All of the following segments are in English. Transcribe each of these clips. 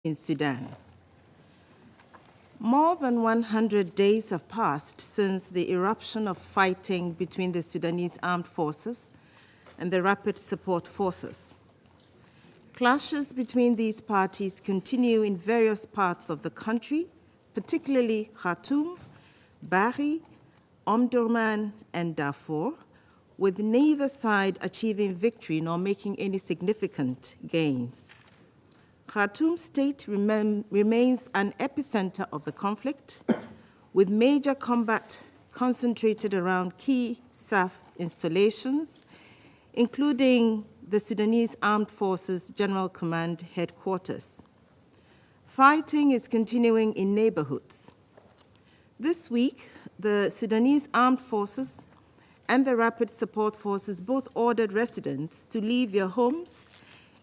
in Sudan. More than 100 days have passed since the eruption of fighting between the Sudanese armed forces and the Rapid Support Forces. Clashes between these parties continue in various parts of the country, particularly Khartoum, Bari, Omdurman, and Darfur, with neither side achieving victory nor making any significant gains. Khartoum state remains an epicenter of the conflict, with major combat concentrated around key SAF installations, including the Sudanese Armed Forces General Command Headquarters. Fighting is continuing in neighborhoods. This week, the Sudanese Armed Forces and the Rapid Support Forces both ordered residents to leave their homes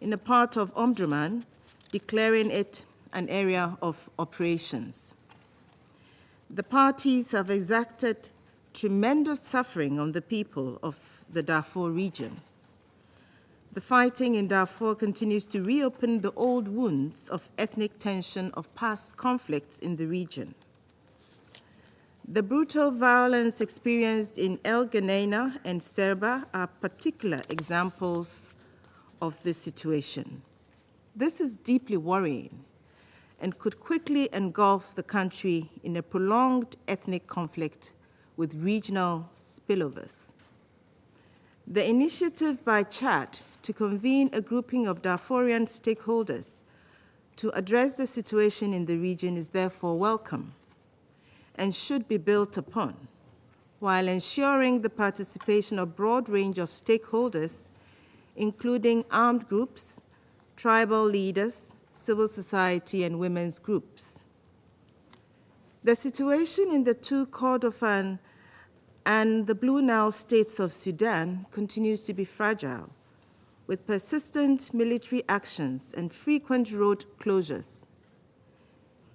in a part of Omdurman, declaring it an area of operations. The parties have exacted tremendous suffering on the people of the Darfur region. The fighting in Darfur continues to reopen the old wounds of ethnic tension of past conflicts in the region. The brutal violence experienced in El Geneina and Serba are particular examples of this situation. This is deeply worrying and could quickly engulf the country in a prolonged ethnic conflict with regional spillovers. The initiative by Chad to convene a grouping of Darfurian stakeholders to address the situation in the region is therefore welcome and should be built upon, while ensuring the participation of a broad range of stakeholders, including armed groups, tribal leaders, civil society, and women's groups. The situation in the two Kordofan and the Blue Nile states of Sudan continues to be fragile, with persistent military actions and frequent road closures.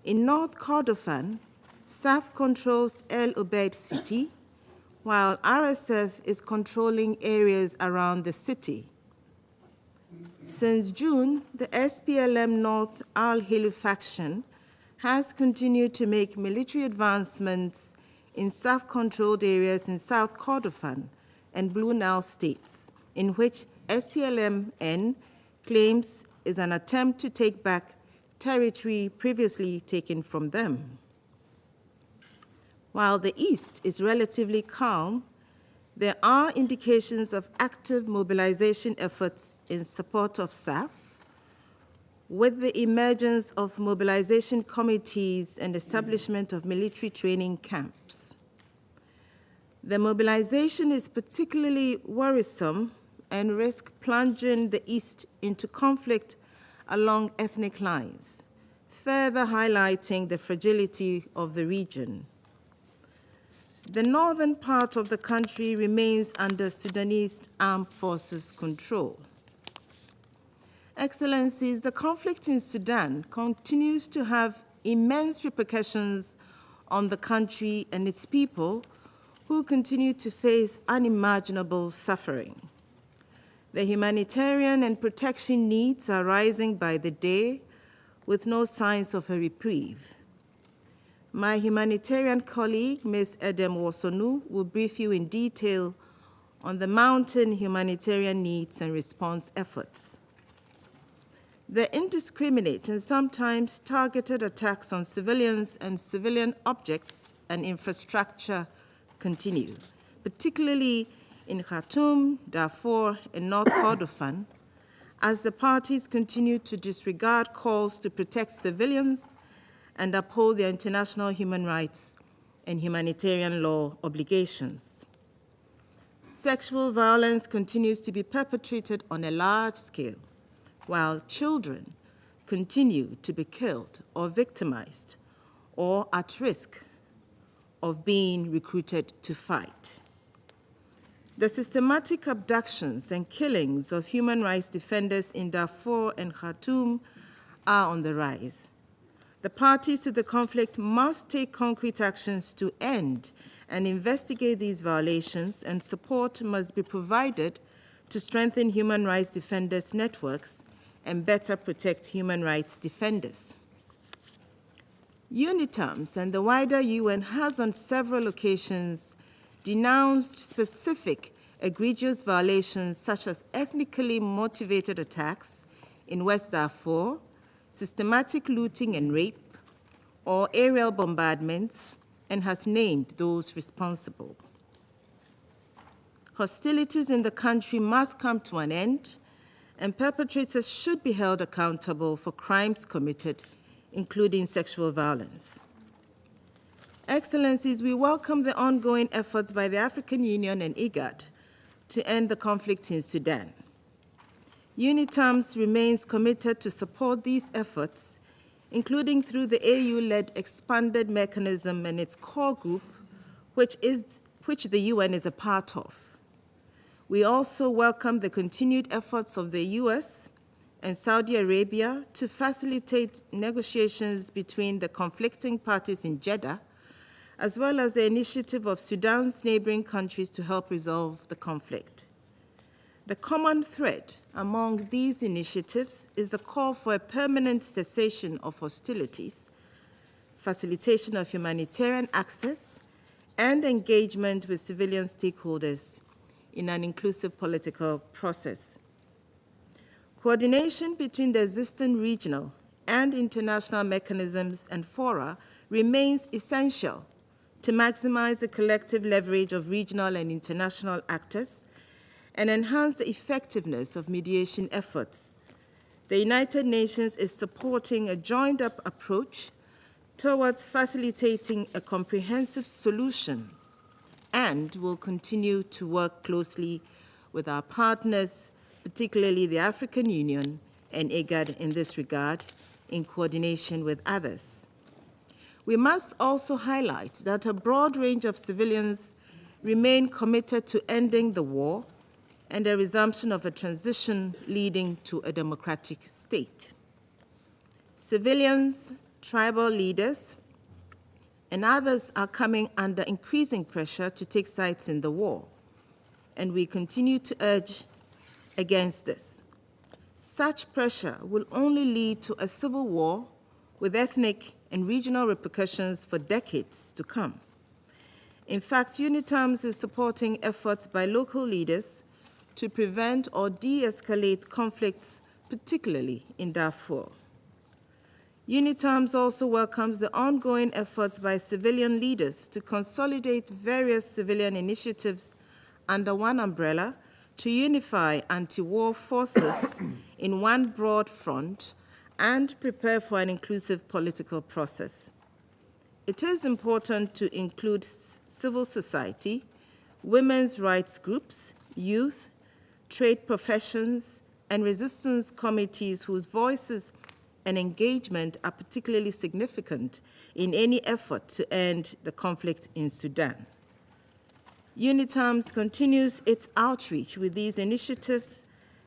In North Kordofan, SAF controls El Obeid city, while RSF is controlling areas around the city. Since June, the SPLM North Al-Hilu faction has continued to make military advancements in SAF-controlled areas in South Kordofan and Blue Nile states, in which SPLM-N claims is an attempt to take back territory previously taken from them. While the East is relatively calm, there are indications of active mobilization efforts in support of SAF, with the emergence of mobilization committees and establishment of military training camps. The mobilization is particularly worrisome and risks plunging the East into conflict along ethnic lines, further highlighting the fragility of the region. The northern part of the country remains under Sudanese armed forces control. Excellencies, the conflict in Sudan continues to have immense repercussions on the country and its people, who continue to face unimaginable suffering. The humanitarian and protection needs are rising by the day, with no signs of a reprieve. My humanitarian colleague, Ms. Edem Wosonu, will brief you in detail on the mounting humanitarian needs and response efforts. The indiscriminate and sometimes targeted attacks on civilians and civilian objects and infrastructure continue, particularly in Khartoum, Darfur, and North Kordofan, as the parties continue to disregard calls to protect civilians and uphold their international human rights and humanitarian law obligations. Sexual violence continues to be perpetrated on a large scale, while children continue to be killed or victimized or at risk of being recruited to fight. The systematic abductions and killings of human rights defenders in Darfur and Khartoum are on the rise. The parties to the conflict must take concrete actions to end and investigate these violations, and support must be provided to strengthen human rights defenders' networks and better protect human rights defenders. UNITAMS and the wider UN has on several occasions denounced specific egregious violations such as ethnically motivated attacks in West Darfur, systematic looting and rape, or aerial bombardments, and has named those responsible. Hostilities in the country must come to an end, and perpetrators should be held accountable for crimes committed, including sexual violence. Excellencies, we welcome the ongoing efforts by the African Union and IGAD to end the conflict in Sudan. UNITAMS remains committed to support these efforts, including through the AU-led expanded mechanism and its core group, which the UN is a part of. We also welcome the continued efforts of the US and Saudi Arabia to facilitate negotiations between the conflicting parties in Jeddah, as well as the initiative of Sudan's neighboring countries to help resolve the conflict. The common thread among these initiatives is the call for a permanent cessation of hostilities, facilitation of humanitarian access, and engagement with civilian stakeholders in an inclusive political process. Coordination between the existing regional and international mechanisms and fora remains essential to maximize the collective leverage of regional and international actors and enhance the effectiveness of mediation efforts. The United Nations is supporting a joined-up approach towards facilitating a comprehensive solution and will continue to work closely with our partners, particularly the African Union and IGAD in this regard, in coordination with others. We must also highlight that a broad range of civilians remain committed to ending the war and a resumption of a transition leading to a democratic state. Civilians, tribal leaders, and others are coming under increasing pressure to take sides in the war, and we continue to urge against this. Such pressure will only lead to a civil war with ethnic and regional repercussions for decades to come. In fact, UNITAMS is supporting efforts by local leaders to prevent or de-escalate conflicts, particularly in Darfur. UNITAMS also welcomes the ongoing efforts by civilian leaders to consolidate various civilian initiatives under one umbrella to unify anti-war forces in one broad front and prepare for an inclusive political process. It is important to include civil society, women's rights groups, youth, trade professions, and resistance committees whose voices and engagement are particularly significant in any effort to end the conflict in Sudan. UNITAMS continues its outreach with these initiatives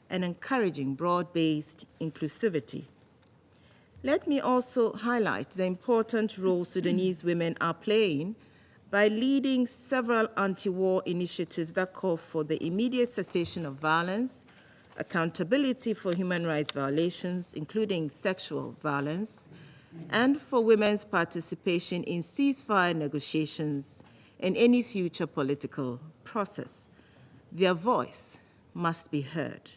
and encouraging broad-based inclusivity. Let me also highlight the important role Sudanese women are playing by leading several anti-war initiatives that call for the immediate cessation of violence, accountability for human rights violations, including sexual violence, and for women's participation in ceasefire negotiations and any future political process. Their voice must be heard.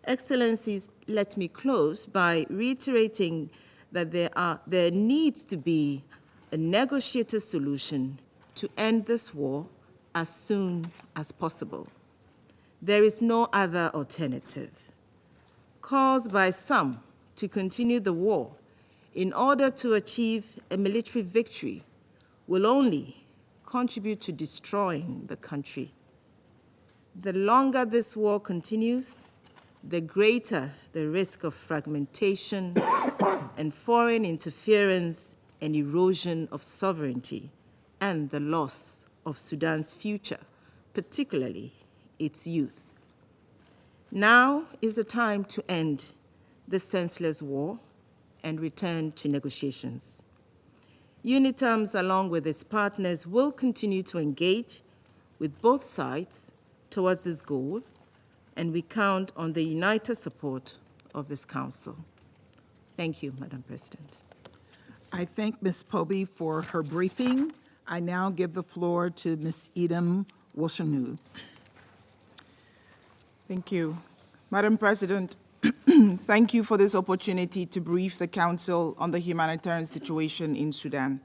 Excellencies, let me close by reiterating that there needs to be a negotiated solution to end this war as soon as possible. There is no other alternative. Calls by some to continue the war in order to achieve a military victory will only contribute to destroying the country. The longer this war continues, the greater the risk of fragmentation and foreign interference and erosion of sovereignty and the loss of Sudan's future, particularly its youth. Now is the time to end this senseless war and return to negotiations. UNITAMS, along with its partners, will continue to engage with both sides towards this goal, and we count on the united support of this Council. Thank you, Madam President. I thank Ms. Poby for her briefing. I now give the floor to Ms. Edom Woshanu. Thank you. Madam President, thank you for this opportunity to brief the Council on the humanitarian situation in Sudan.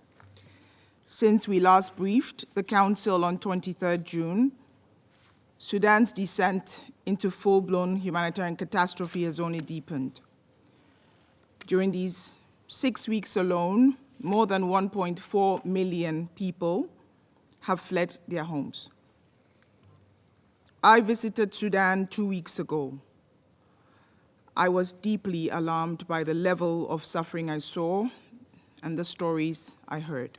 Since we last briefed the Council on 23rd June, Sudan's descent into full-blown humanitarian catastrophe has only deepened. During these 6 weeks alone, more than 1.4 million people have fled their homes. I visited Sudan 2 weeks ago. I was deeply alarmed by the level of suffering I saw and the stories I heard.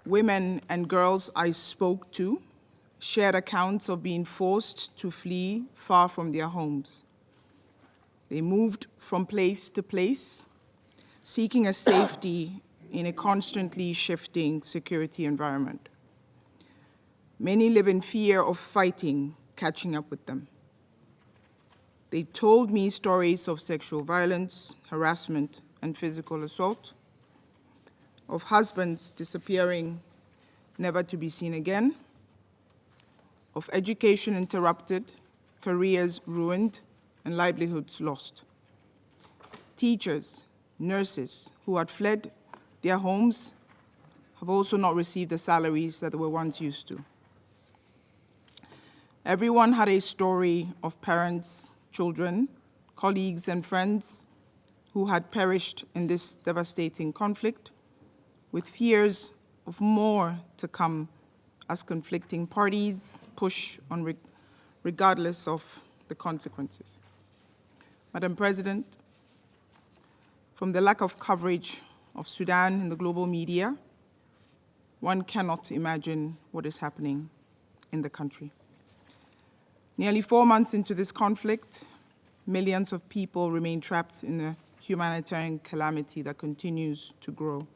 Women and girls I spoke to shared accounts of being forced to flee far from their homes. They moved from place to place, seeking a safety in a constantly shifting security environment. Many live in fear of fighting catching up with them. They told me stories of sexual violence, harassment, and physical assault, of husbands disappearing, never to be seen again, of education interrupted, careers ruined, and livelihoods lost. Teachers, nurses who had fled their homes have also not received the salaries that they were once used to. Everyone had a story of parents, children, colleagues, and friends who had perished in this devastating conflict, with fears of more to come as conflicting parties push on regardless of the consequences. Madam President, from the lack of coverage of Sudan in the global media, one cannot imagine what is happening in the country. Nearly 4 months into this conflict, millions of people remain trapped in a humanitarian calamity that continues to grow.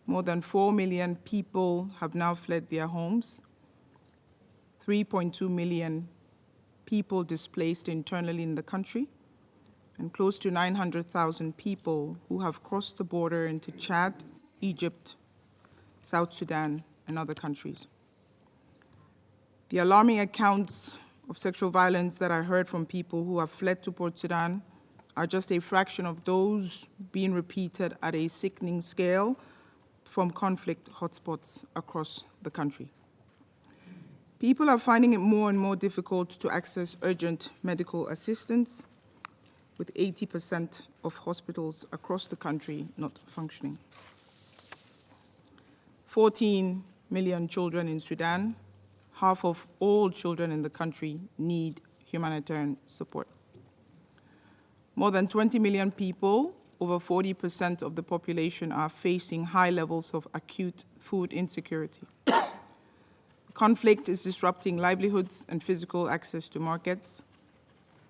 More than 4 million people have now fled their homes, 3.2 million people displaced internally in the country, and close to 900,000 people who have crossed the border into Chad, Egypt, South Sudan, and other countries. The alarming accounts of sexual violence that I heard from people who have fled to Port Sudan are just a fraction of those being repeated at a sickening scale from conflict hotspots across the country. People are finding it more and more difficult to access urgent medical assistance, with 80% of hospitals across the country not functioning. 14 million children in Sudan, half of all children in the country, need humanitarian support. More than 20 million people, over 40% of the population, are facing high levels of acute food insecurity. The conflict is disrupting livelihoods and physical access to markets.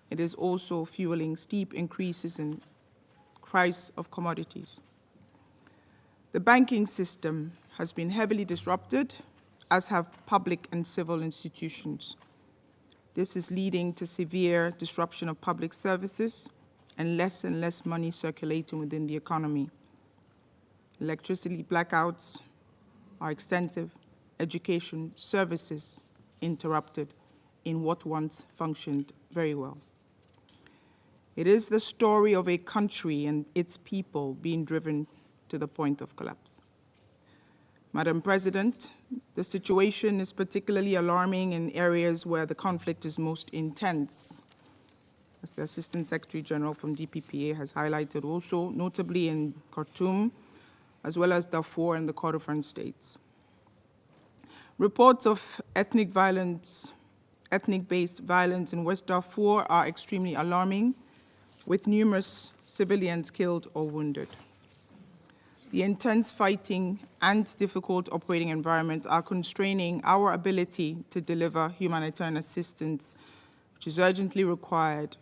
It is also fueling steep increases in price of commodities. The banking system has been heavily disrupted, as have public and civil institutions. This is leading to severe disruption of public services and less money circulating within the economy. Electricity blackouts are extensive, education services interrupted in what once functioned very well. It is the story of a country and its people being driven to the point of collapse. Madam President, the situation is particularly alarming in areas where the conflict is most intense, as the Assistant Secretary General from DPPA has highlighted also, notably in Khartoum, as well as Darfur and the Kordofan states. Reports of ethnic-based violence in West Darfur are extremely alarming, with numerous civilians killed or wounded. The intense fighting and difficult operating environment are constraining our ability to deliver humanitarian assistance, which is urgently required.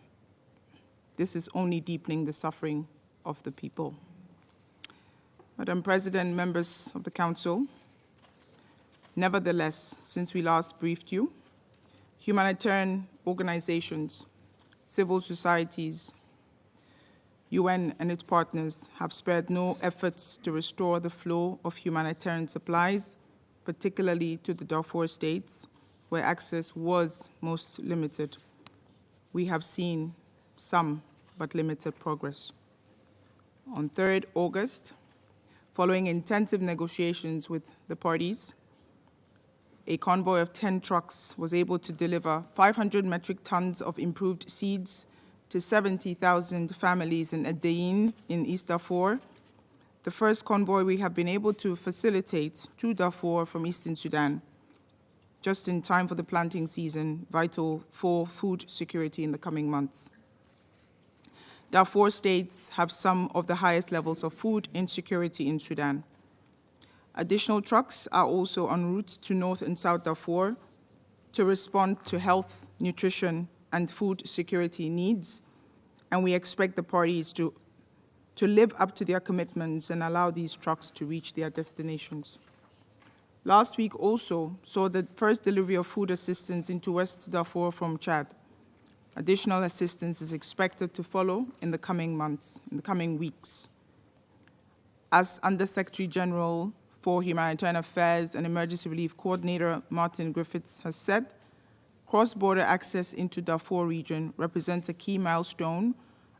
This is only deepening the suffering of the people. Madam President, members of the Council, nevertheless, since we last briefed you, humanitarian organizations civil societies, UN and its partners have spared no efforts to restore the flow of humanitarian supplies, particularly to the Darfur states, where access was most limited. We have seen some but limited progress. On 3rd August, following intensive negotiations with the parties, a convoy of 10 trucks was able to deliver 500 metric tons of improved seeds to 70,000 families in Adain in East Darfur, the first convoy we have been able to facilitate to Darfur from Eastern Sudan, just in time for the planting season, vital for food security in the coming months. Darfur states have some of the highest levels of food insecurity in Sudan. Additional trucks are also en route to North and South Darfur to respond to health, nutrition, and food security needs, and we expect the parties to live up to their commitments and allow these trucks to reach their destinations. Last week also saw the first delivery of food assistance into West Darfur from Chad. Additional assistance is expected to follow in the coming months, in the coming weeks. As Under-Secretary General for Humanitarian Affairs and Emergency Relief Coordinator Martin Griffiths has said, cross-border access into Darfur region represents a key milestone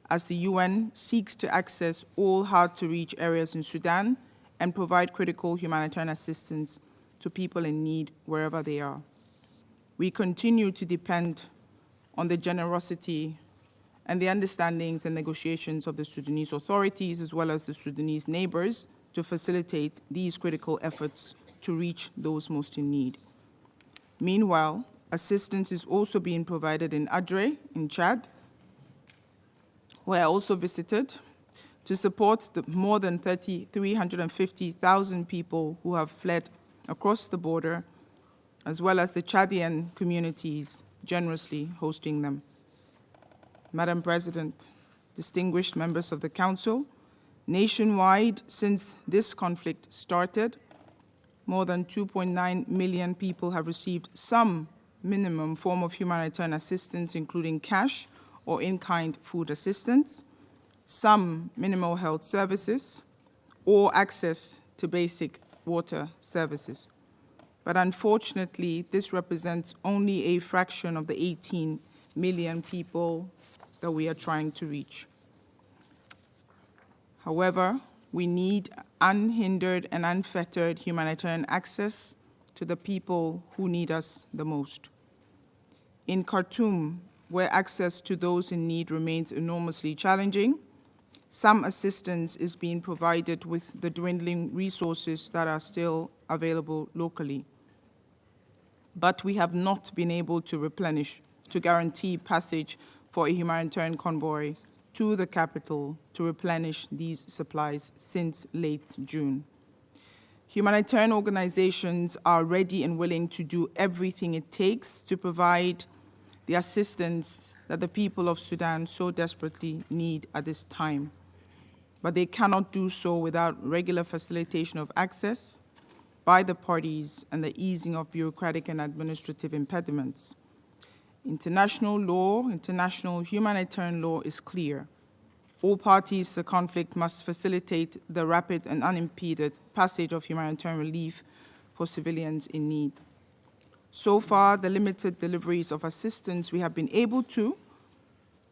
as the UN seeks to access all hard-to-reach areas in Sudan and provide critical humanitarian assistance to people in need wherever they are. We continue to depend on the generosity and the understandings and negotiations of the Sudanese authorities as well as the Sudanese neighbors to facilitate these critical efforts to reach those most in need. Meanwhile, assistance is also being provided in Adre, in Chad, where I also visited, to support the more than 350,000 people who have fled across the border, as well as the Chadian communities generously hosting them. Madam President, distinguished members of the Council, nationwide, since this conflict started, more than 2.9 million people have received some minimum form of humanitarian assistance, including cash or in-kind food assistance, some minimal health services, or access to basic water services. But unfortunately, this represents only a fraction of the 18 million people that we are trying to reach. However, we need unhindered and unfettered humanitarian access to the people who need us the most. In Khartoum, where access to those in need remains enormously challenging, some assistance is being provided with the dwindling resources that are still available locally. But we have not been able to replenish, to guarantee passage for a humanitarian convoy to the capital to replenish these supplies since late June. Humanitarian organizations are ready and willing to do everything it takes to provide the assistance that the people of Sudan so desperately need at this time. But they cannot do so without regular facilitation of access by the parties and the easing of bureaucratic and administrative impediments. International law, international humanitarian law is clear. All parties to the conflict must facilitate the rapid and unimpeded passage of humanitarian relief for civilians in need. So far, the limited deliveries of assistance we have been able to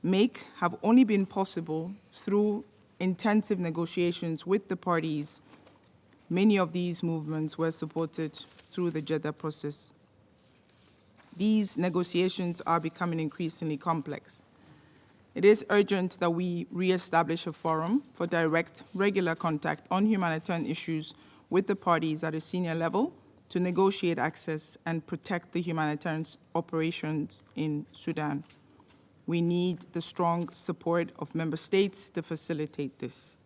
make have only been possible through intensive negotiations with the parties. Many of these movements were supported through the Jeddah process. These negotiations are becoming increasingly complex. It is urgent that we reestablish a forum for direct, regular contact on humanitarian issues with the parties at a senior level to negotiate access and protect the humanitarian operations in Sudan. We need the strong support of member states to facilitate this.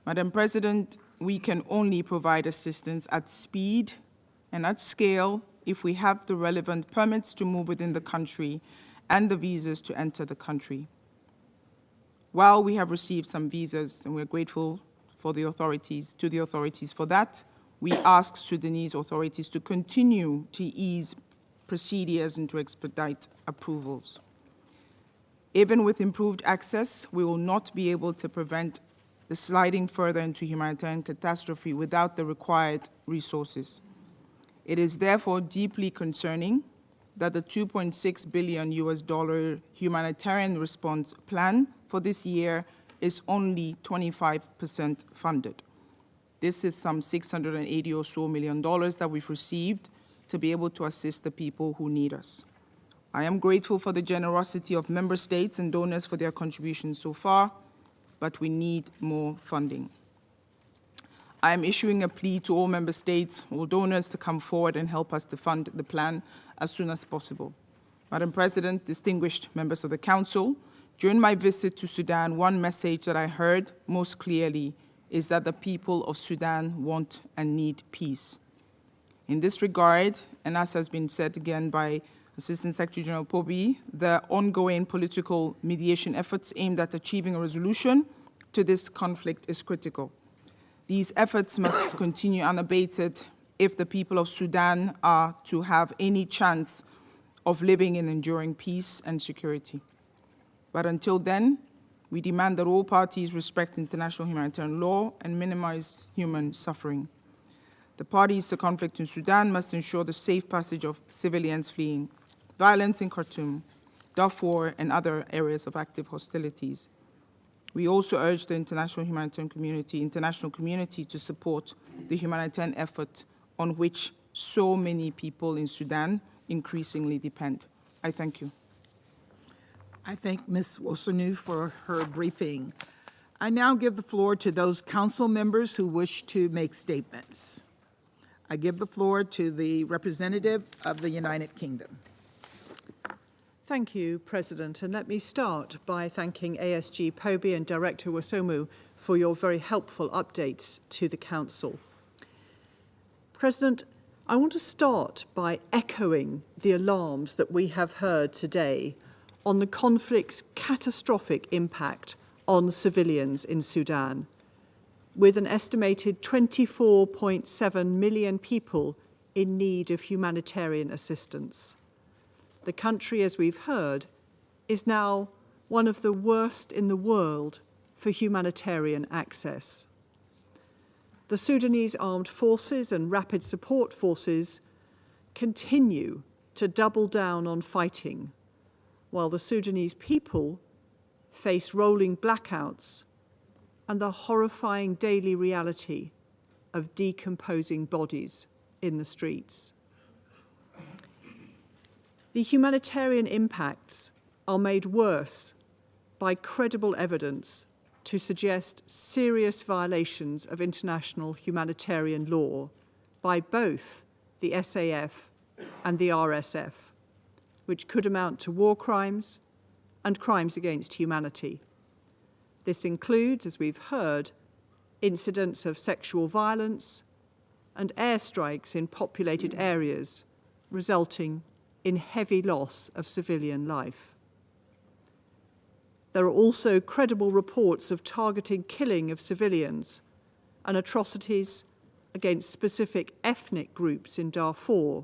Madam President, we can only provide assistance at speed and at scale if we have the relevant permits to move within the country and the visas to enter the country. While we have received some visas, and we're grateful for the authorities, to the authorities for that, we ask Sudanese authorities to continue to ease procedures and to expedite approvals. Even with improved access, we will not be able to prevent the sliding further into humanitarian catastrophe without the required resources. It is therefore deeply concerning that the $2.6 billion humanitarian response plan for this year is only 25% funded. This is some $680 or so million that we've received to be able to assist the people who need us. I am grateful for the generosity of member states and donors for their contributions so far, but we need more funding. I am issuing a plea to all member states, all donors, to come forward and help us to fund the plan as soon as possible. Madam President, distinguished members of the Council, during my visit to Sudan, one message that I heard most clearly is that the people of Sudan want and need peace. In this regard, and as has been said again by Assistant Secretary General Pobi, the ongoing political mediation efforts aimed at achieving a resolution to this conflict is critical. These efforts must continue unabated if the people of Sudan are to have any chance of living in enduring peace and security. But until then, we demand that all parties respect international humanitarian law and minimize human suffering. The parties to conflict in Sudan must ensure the safe passage of civilians fleeing violence in Khartoum, Darfur, and other areas of active hostilities. We also urge the international community to support the humanitarian effort on which so many people in Sudan increasingly depend. I thank you. I thank Ms. Wosonou for her briefing. I now give the floor to those council members who wish to make statements. I give the floor to the representative of the United Kingdom. Thank you, President, and let me start by thanking ASG Pobi and Director Wosonou for your very helpful updates to the Council. President, I want to start by echoing the alarms that we have heard today on the conflict's catastrophic impact on civilians in Sudan, with an estimated 24.7 million people in need of humanitarian assistance. The country, as we've heard, is now one of the worst in the world for humanitarian access. The Sudanese Armed Forces and Rapid Support Forces continue to double down on fighting, while the Sudanese people face rolling blackouts and the horrifying daily reality of decomposing bodies in the streets. The humanitarian impacts are made worse by credible evidence to suggest serious violations of international humanitarian law by both the SAF and the RSF, which could amount to war crimes and crimes against humanity. This includes, as we've heard, incidents of sexual violence and airstrikes in populated areas, resulting in heavy loss of civilian life. There are also credible reports of targeted killing of civilians and atrocities against specific ethnic groups in Darfur,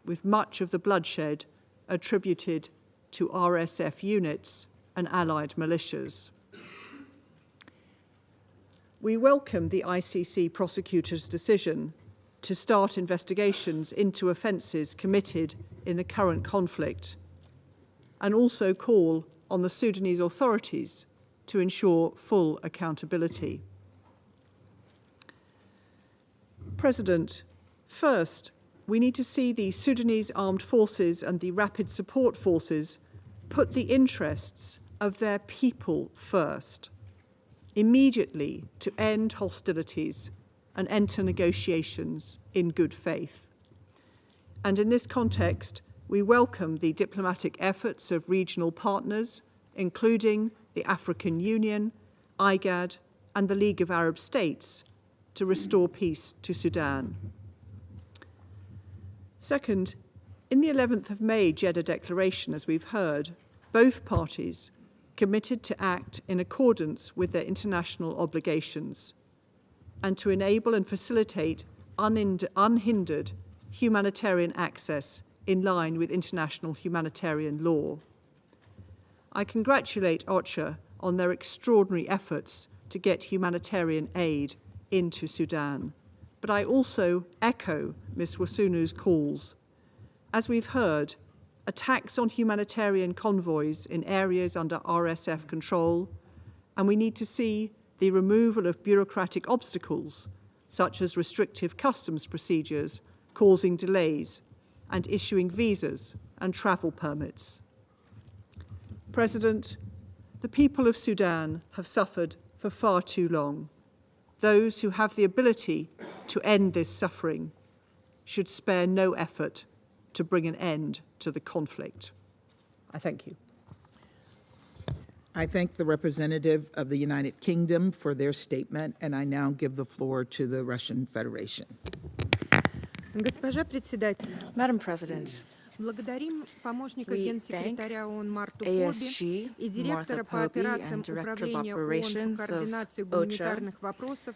with much of the bloodshed attributed to RSF units and allied militias. We welcome the ICC prosecutor's decision to start investigations into offences committed in the current conflict, and also call on the Sudanese authorities to ensure full accountability. President, first, we need to see the Sudanese Armed Forces and the Rapid Support Forces put the interests of their people first, immediately to end hostilities and enter negotiations in good faith. And in this context, we welcome the diplomatic efforts of regional partners, including the African Union, IGAD, and the League of Arab States, to restore peace to Sudan. Second, in the 11th of May Jeddah Declaration, as we've heard, both parties committed to act in accordance with their international obligations and to enable and facilitate unhindered humanitarian access in line with international humanitarian law. I congratulate OCHA on their extraordinary efforts to get humanitarian aid into Sudan. But I also echo Ms. Wasunu's calls. As we've heard, attacks on humanitarian convoys in areas under RSF control, and we need to see the removal of bureaucratic obstacles, such as restrictive customs procedures causing delays, and issuing visas and travel permits. President, the people of Sudan have suffered for far too long. Those who have the ability to end this suffering should spare no effort to bring an end to the conflict. I thank you. I thank the representative of the United Kingdom for their statement, and I now give the floor to the Russian Federation. Госпожа председатель, Madam President, благодарим помощника we генсекретаря thank ООН Марту ASG, Поби и директора по Martha Poby, операциям and Director of Управления ООН Operations по of координации OCHA, гуманитарных вопросов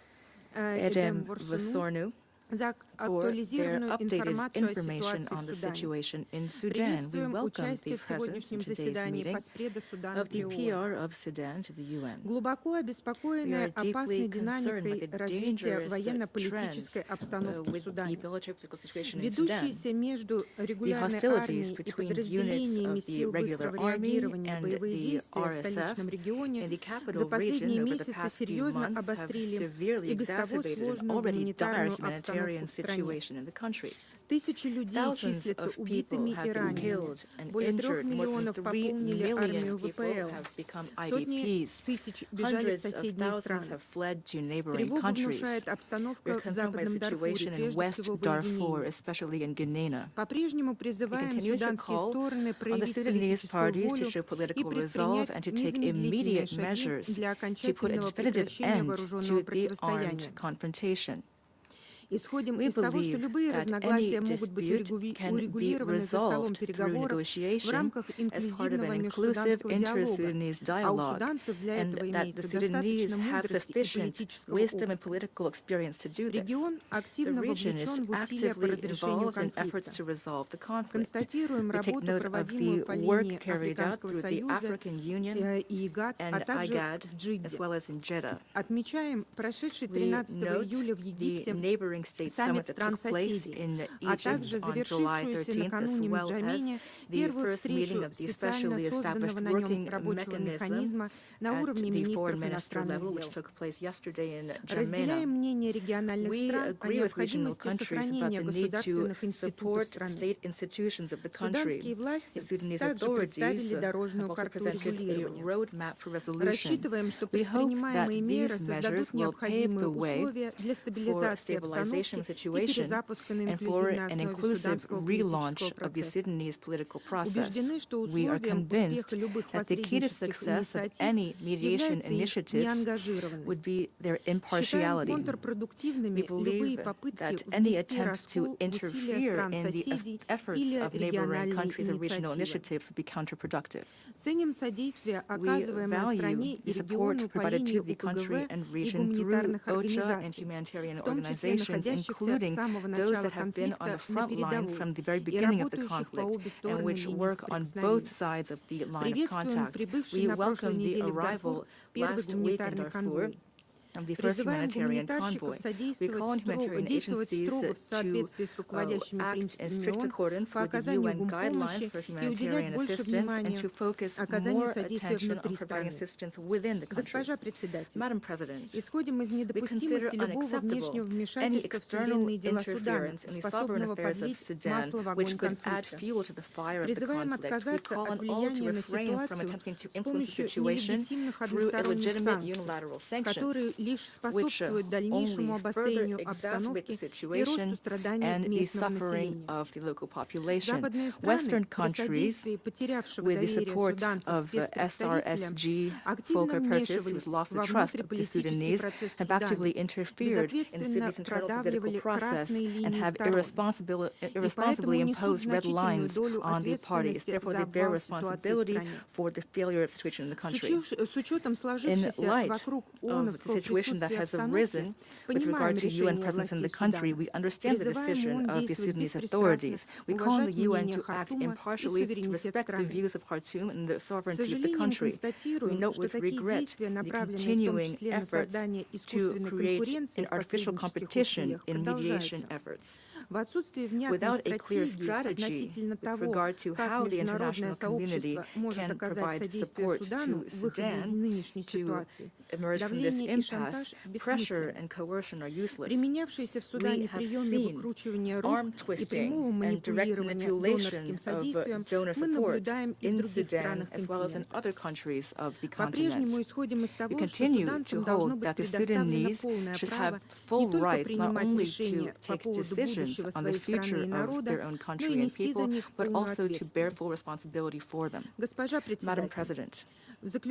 Edem Варсуну Vasornu, за for their актуализированную updated информацию о information ситуации on the в Судане. situation in Sudan. We Приветствуем welcome the участие в presence сегодняшнем in today's заседании meeting Поспреда Судана of the при ООН. PR of Sudan to the UN. Глубоко We are обеспокоенные deeply опасной concerned by динамикой the развития dangerous военно-политической trends обстановки в with the Судане. political situation in Sudan. Ведущиеся между The регулярной hostilities армией и between units подразделениями of the сил regular быстрого army реагирования and боевые the действия в RSF столичном in регионе the за capital последние region over the месяцы past few серьезно months have обострили severely и без того exacerbated an сложную already dire гуманитарную humanitarian обстановку в стране. situation in the country. Тысячи людей Thousands числятся of people убитыми и have been ранеными. killed and Более 3 injured. More than миллионов 3 пополнили million армию people ВПЛ. have become Сотни IDPs. тысяч бежали в Hundreds of соседние thousands страны. have fled to neighboring Тревогу countries. внушает We're обстановка в concerned by the Западном Дарфуре, situation in прежде West всего в Darfur, Уединении. especially in Guinea. По-прежнему We призываем continue to суданские call стороны on the проявить Sudanese политическую parties to волю show и political предпринять resolve and to take незамедлительные immediate шаги measures для to put a окончательного definitive прекращения end вооруженного to the armed противостояния. confrontation. Исходим We из того, что believe любые that разногласия any могут быть dispute can be урегулированы за столом resolved through переговоров в negotiation рамках as part of инклюзивного an inclusive межсуданского диалога, inter-Sudanese а у dialogue, суданцев для and этого that the имеется Sudanese достаточно have мудрости и sufficient политического wisdom and опыта. political experience to do this. Регион The активно region is вовлечен в усилия по actively разрешению involved in efforts конфликта. to resolve the conflict. Констатируем We take работу, note of проводимую the по work линии carried out Африканского through the Союза African Union и ИГАД, а and также IGAD, в Джидде. as well as in Jeddah. Отмечаем прошедший We 13 note июля в the Египте neighboring state саммит summit that стран took place соседей, in а также Egypt on July завершившуюся 13th, as накануне в well as Нджамене the первую first meeting встречу of the специально specially созданного established на нем working рабочего mechanism механизма на at уровне the foreign министров minister level, иностранных which дел. took place yesterday in Разделяем N'Djamena. мнение региональных We стран о agree with regional необходимости countries about сохранения the need to государственных институтов support страны. state institutions of the country. Суданские власти The Sudanese также представили authorities дорожную have also карту presented a регулирования. roadmap for resolution. Рассчитываем, что We hope that предпринимаемые меры these measures создадут will pave необходимые the way условия для for стабилизации stabilization обстановки of the и situation перезапуска на and for инклюзивной an основе inclusive суданского relaunch политического of the процесса. Sudanese political process. Убеждены, что We are условием convinced успеха любых that the key to посреднических success of инициатив any mediation является их initiatives неангажированность. would be their Считаем impartiality. контрпродуктивными We любые believe попытки that any внести attempts to раскол в усилия interfere стран in the соседей efforts или of neighboring региональные countries or regional инициативы. initiatives would be counterproductive. Ценим содействие, We оказываемое стране value и the support региону по provided линии to the country УПГВ and и region through гуманитарных OCHA and организаций, humanitarian в том числе organizations, находящихся including с самого those начала that have been on конфликта the на front lines передовой from the very и beginning of the работающих по conflict обе and стороны which линии work on both соприкосновения. sides of the line of Приветствуем contact. прибывший We на прошлой welcome the неделе в Дарфур arrival первый last week in гуманитарный Darfur конвой. of the first Призываем humanitarian гуманитарщиков convoy. We call on humanitarian действовать agencies строго в соответствии с руководящими to act in принципами strict ООН accordance по with the оказанию UN guidelines for гумпомощи и уделять humanitarian больше assistance and внимания to focus оказанию more содействия attention on внутри providing страны. assistance within the country. Госпожа председатель, Madam President, исходим из we consider недопустимости любого внешнего unacceptable any вмешательства в external суверенные дела Судана, interference in the sovereign способного affairs of подлить Sudan, масло в огонь which could add конфликта. fuel to the fire of the Призываем conflict. We отказаться call от on all to влияния на refrain from ситуацию attempting to с influence the помощью situation нелегитимных through односторонних illegitimate санкций, unilateral sanctions, которые лишь which способствуют дальнейшему only further обострению exacerbate обстановки the и situation росту страданий and the местного suffering населения. of the local population. Западные Western страны при countries, содействии потерявшего with the доверие support суданцев of спецпредставителям, SRSG, активно Volker Purchase, who вмешивались has lost the во trust of the внутриполитический Sudanese, процесс в have Судане, actively interfered in the безответственно city's internal political продавливали process красные and линии have сторон, irresponsibly и поэтому несут imposed red значительную lines долю on the parties. ответственности Therefore, за they bear обвал ситуации в responsibility стране. for the failure of the situation in the country. С учетом In сложившейся light вокруг of the ООНовского situation situation that has arisen with regard to UN presence in the country, we understand the decision of the Sudanese authorities. We call on the UN to act impartially, to respect the views of Khartoum and the sovereignty of the country. We note with regret the continuing efforts to create an artificial competition in mediation efforts. Without a clear strategy with regard to how the international community can provide support to Sudan to emerge from this impasse, pressure and coercion are useless. We have seen arm twisting and direct manipulation of donor support in Sudan as well as in other countries of the continent. We continue to hold that the Sudanese should have full rights not only to take decisions on the future of their own country and people, but also to bear full responsibility for them. Madam President,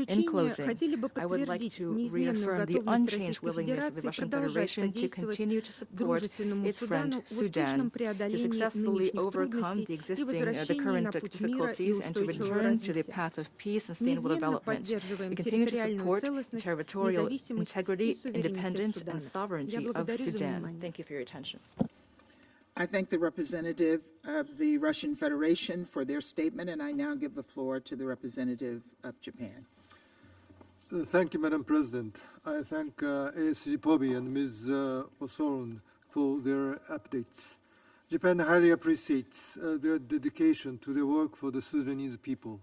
in closing, I would like to reaffirm the unchanged willingness of the Russian Federation to continue to support its friend Sudan, to successfully overcome the current difficulties and to return to the path of peace and sustainable development. We continue to support the territorial integrity, independence, and sovereignty of Sudan. Thank you for your attention. I thank the representative of the Russian Federation for their statement, and I now give the floor to the representative of Japan. Thank you, Madam President. I thank ASG Pobi and Ms. Osorn for their updates. Japan highly appreciates their dedication to the work for the Sudanese people.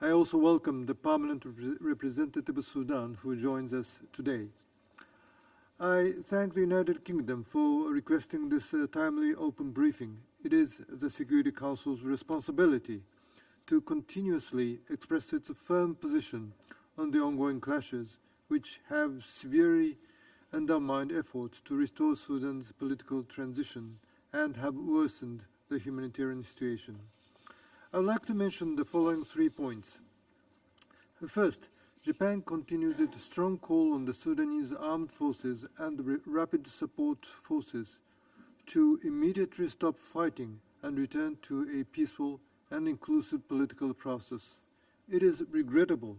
I also welcome the permanent representative of Sudan who joins us today. I thank the United Kingdom for requesting this timely open briefing. It is the Security Council's responsibility to continuously express its firm position on the ongoing clashes, which have severely undermined efforts to restore Sudan's political transition and have worsened the humanitarian situation. I would like to mention the following 3 points. First, Japan continues its strong call on the Sudanese armed forces and the rapid support forces to immediately stop fighting and return to a peaceful and inclusive political process. It is regrettable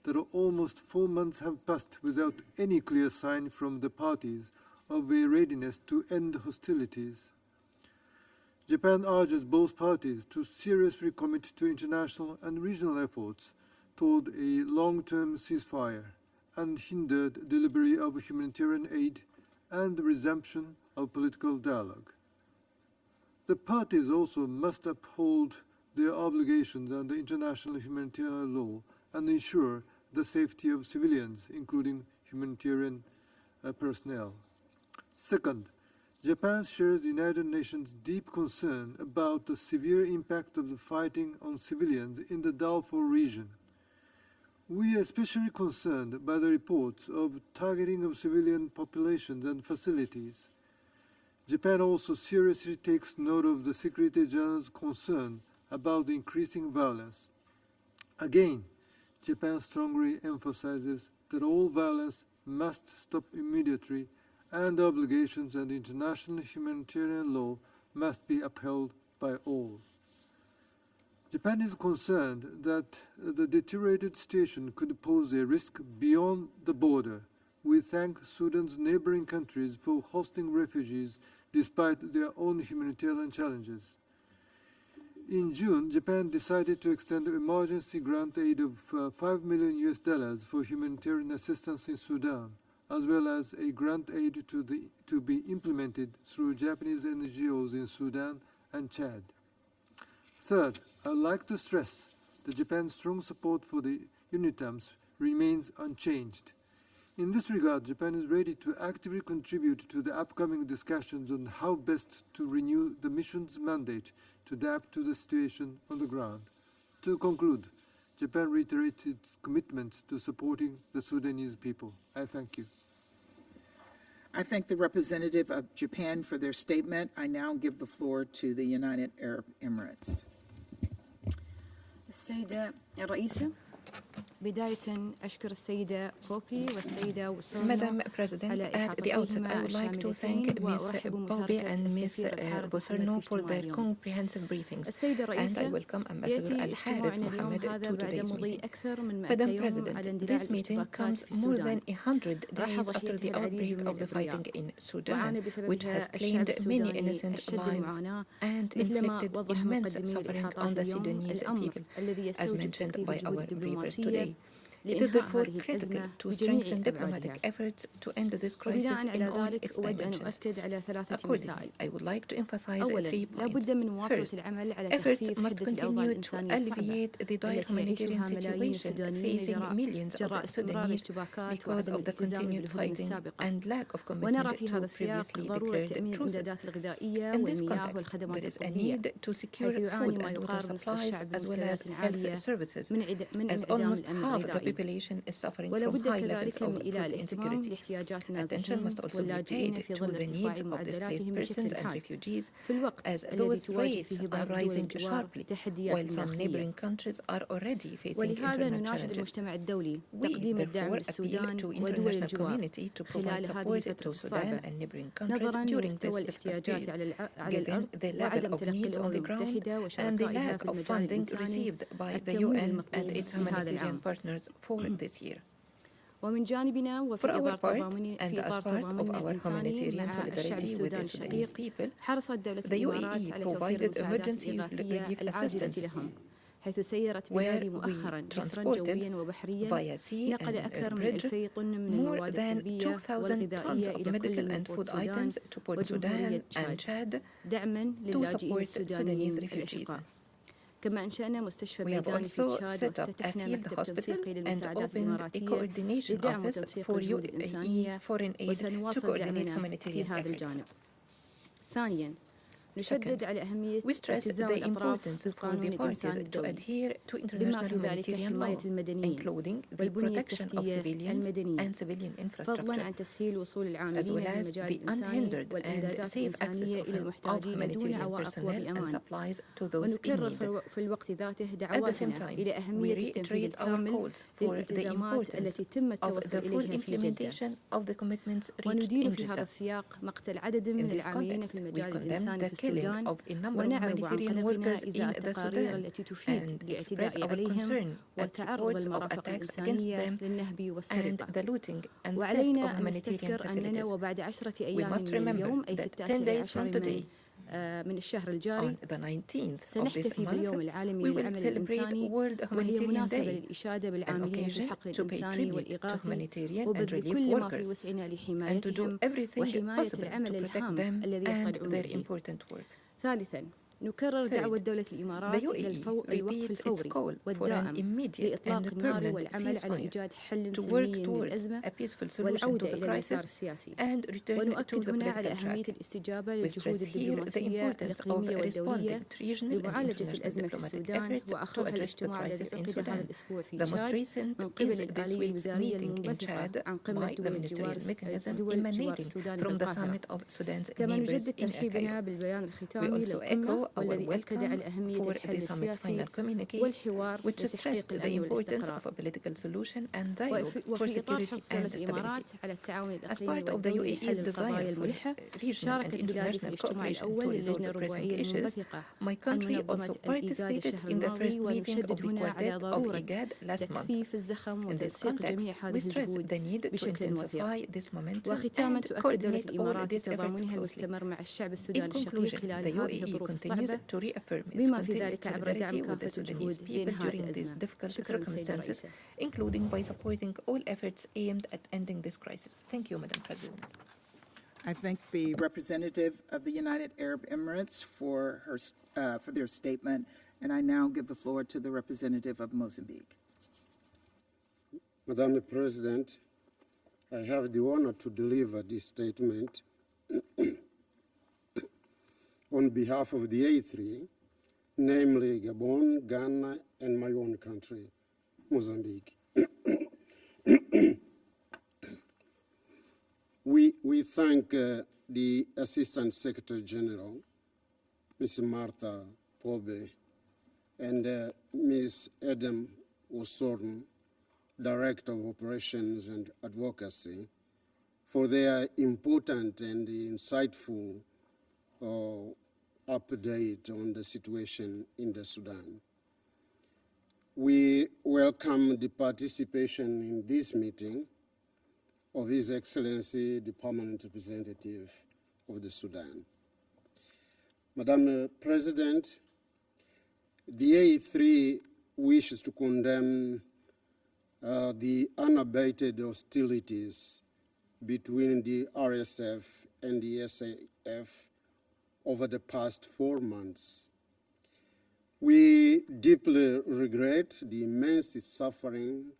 that almost 4 months have passed without any clear sign from the parties of a readiness to end hostilities. Japan urges both parties to seriously commit to international and regional efforts toward a long-term ceasefire, unhindered delivery of humanitarian aid, and the resumption of political dialogue. The parties also must uphold their obligations under international humanitarian law and ensure the safety of civilians, including humanitarian personnel. Second, Japan shares the United Nations' deep concern about the severe impact of the fighting on civilians in the Darfur region. We are especially concerned by the reports of targeting of civilian populations and facilities. Japan also seriously takes note of the Secretary General's concern about the increasing violence. Again, Japan strongly emphasizes that all violence must stop immediately and obligations and international humanitarian law must be upheld by all. Japan is concerned that the deteriorated situation could pose a risk beyond the border. We thank Sudan's neighboring countries for hosting refugees despite their own humanitarian challenges. In June, Japan decided to extend emergency grant aid of $5 million for humanitarian assistance in Sudan, as well as a grant aid to be implemented through Japanese NGOs in Sudan and Chad. Third, I would like to stress that Japan's strong support for the UNITAMS remains unchanged. In this regard, Japan is ready to actively contribute to the upcoming discussions on how best to renew the mission's mandate to adapt to the situation on the ground. To conclude, Japan reiterates its commitment to supporting the Sudanese people. I thank you. I thank the representative of Japan for their statement. I now give the floor to the United Arab Emirates. السيدة الرئيسة بداية أشكر السيدة بوبي والسيدة وسورنو Madam President, at the outset, I would like to thank Ms. Bobby and Ms. Boserno for their comprehensive briefings, and I welcome Ambassador Al-Harith Mohammed to today's meeting. Madam President, this meeting comes more than 100 days after the outbreak of the fighting in Sudan, which has claimed many innocent lives and inflicted immense suffering on the Sudanese people, as mentioned by our briefers today. It is therefore critical to strengthen diplomatic efforts to end this crisis in all its dimensions. Accordingly, I would like to emphasize 3 points. First, efforts must continue to alleviate the dire humanitarian situation facing millions of Sudanese because of the continued fighting and lack of commitment to previously declared truces. In this context, there is a need to secure food and water supplies as well as health services, as almost half the population is suffering from high levels of food insecurity. Attention must also be paid to the needs of displaced persons and refugees, as those rates are rising sharply, while some neighboring countries are already facing internal challenges. We therefore appeal to international community to provide support to Sudan and neighboring countries during this difficult period, given the level of needs on the ground and the lack of funding received by the UN and its humanitarian partners for this year. For our part, and as part of our humanitarian solidarity with the Sudanese people, the UAE provided emergency relief assistance, where we transported via sea and bridge more than 2,000 tons of medical and food items to Port Sudan and Chad to support Sudanese refugees. We have also set up a field hospital and opened a coordination office for UAE foreign aid to coordinate humanitarian efforts. Second, we stress the importance for the parties to adhere to international humanitarian law, including the protection of civilians and civilian infrastructure, as well as the unhindered and safe access of humanitarian personnel and supplies to those in need. At the same time, we reiterate our calls for the importance of the full implementation of the commitments reached in Jeddah. In this context, we condemn the killing of a number of humanitarian workers in the Sudan and express our concern at reports of attacks against them and the looting and theft of humanitarian facilities. We must remember that 10 days from today, on the 19th of this month, we will celebrate World Humanitarian Day, an occasion to pay tribute to humanitarian and relief workers and to do everything possible to protect them and their important work. Third, the UAE repeats its call for an immediate and permanent ceasefire to work towards a peaceful solution to the crisis and return to the political track. We stress here the importance of responding to regional and international diplomatic efforts to address the crisis in Sudan. The most recent is this week's meeting in Chad by the ministerial mechanism emanating from the summit of Sudan's neighbors in Cairo. We also echo our welcome for the summit's final communique, which stressed the importance of a political solution and dialogue for security and stability. As part of the UAE's desire for regional and international cooperation to resolve the pressing issues, my country also participated in the first meeting of the Quartet of IGAD last month. In this context, we stress the need to intensify this momentum and coordinate all these efforts closely. In conclusion, the UAE continues to reaffirm its continued solidarity with the Sudanese people during these difficult circumstances, including by supporting all efforts aimed at ending this crisis. Thank you, Madam President. I thank the representative of the United Arab Emirates for their statement, and I now give the floor to the representative of Mozambique. Madam President, I have the honor to deliver this statement on behalf of the A3, namely Gabon, Ghana, and my own country, Mozambique. We thank the Assistant Secretary General, Ms. Martha Pobe, and Ms. Adam Osorn Director of Operations and Advocacy, for their important and insightful update on the situation in the Sudan. We welcome the participation in this meeting of His Excellency, the Permanent Representative of the Sudan. Madam President, the A3 wishes to condemn the unabated hostilities between the RSF and the SAF over the past 4 months. We deeply regret the immense suffering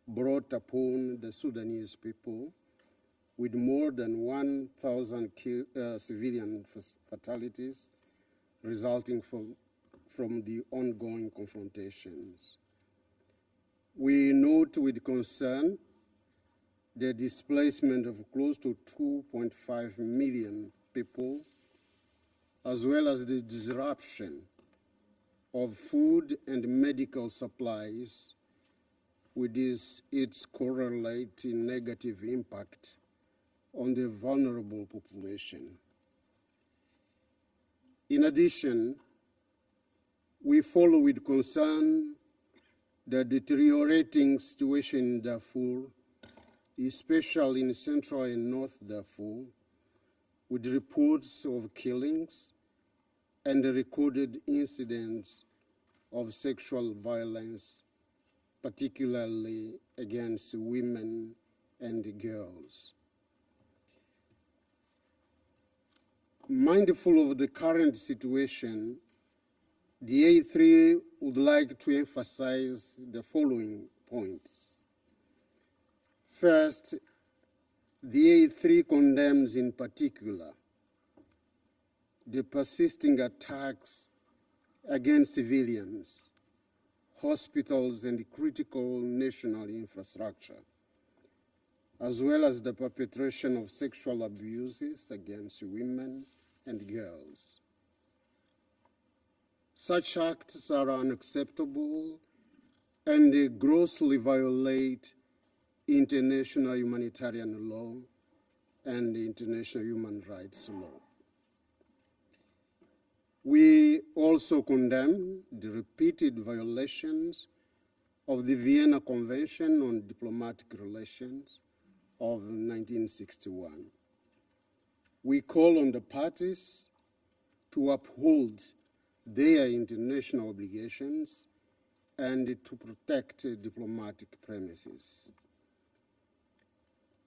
brought upon the Sudanese people, with more than 1,000 civilian fatalities resulting from the ongoing confrontations. We note with concern the displacement of close to 2.5 million people, as well as the disruption of food and medical supplies, with its correlating negative impact on the vulnerable population. In addition, we follow with concern the deteriorating situation in Darfur, especially in Central and North Darfur, with reports of killings and recorded incidents of sexual violence, particularly against women and girls. Mindful of the current situation, the A3 would like to emphasize the following points. First, the A3 condemns in particular the persisting attacks against civilians, hospitals, and critical national infrastructure, as well as the perpetration of sexual abuses against women and girls. Such acts are unacceptable and grossly violate international humanitarian law and international human rights law. We also condemn the repeated violations of the Vienna Convention on Diplomatic Relations of 1961. We call on the parties to uphold their international obligations and to protect diplomatic premises.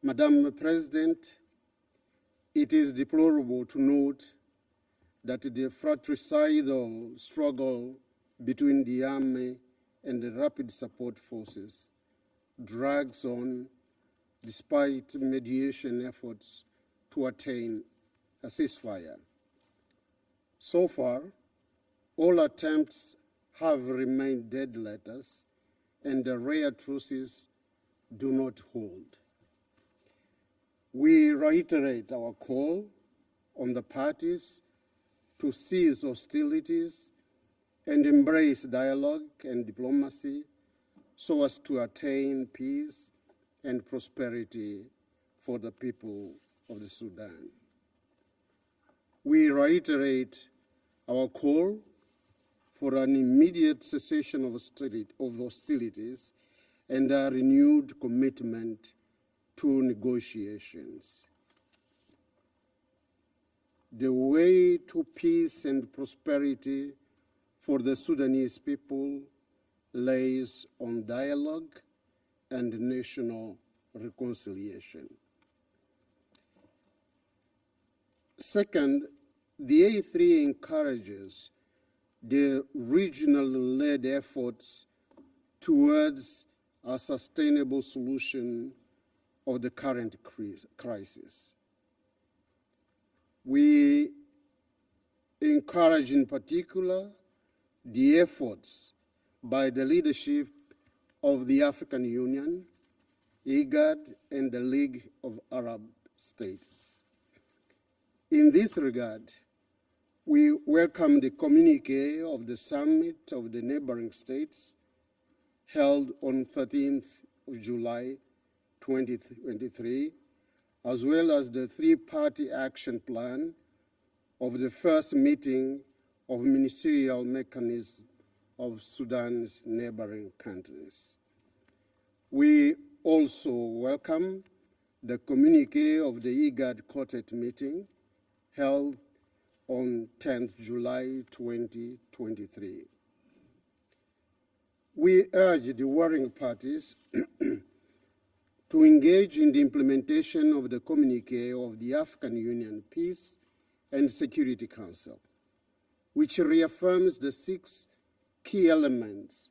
Madam President, it is deplorable to note that the fratricidal struggle between the army and the rapid support forces drags on despite mediation efforts to attain a ceasefire. So far, all attempts have remained dead letters, and the rare truces do not hold. We reiterate our call on the parties to cease hostilities and embrace dialogue and diplomacy so as to attain peace and prosperity for the people of the Sudan. We reiterate our call for an immediate cessation of hostilities and a renewed commitment to negotiations. The way to peace and prosperity for the Sudanese people lays on dialogue and national reconciliation. Second, the A3 encourages the regional-led efforts towards a sustainable solution of the current crisis. We encourage in particular the efforts by the leadership of the African Union, IGAD, and the League of Arab States. In this regard, we welcome the communique of the Summit of the Neighboring States held on 13th of July 2023, as well as the three-party action plan of the first meeting of ministerial mechanism of Sudan's neighboring countries. We also welcome the communique of the IGAD Quartet meeting held on 10th July 2023. We urge the warring parties to engage in the implementation of the communique of the African Union Peace and Security Council, which reaffirms the 6 key elements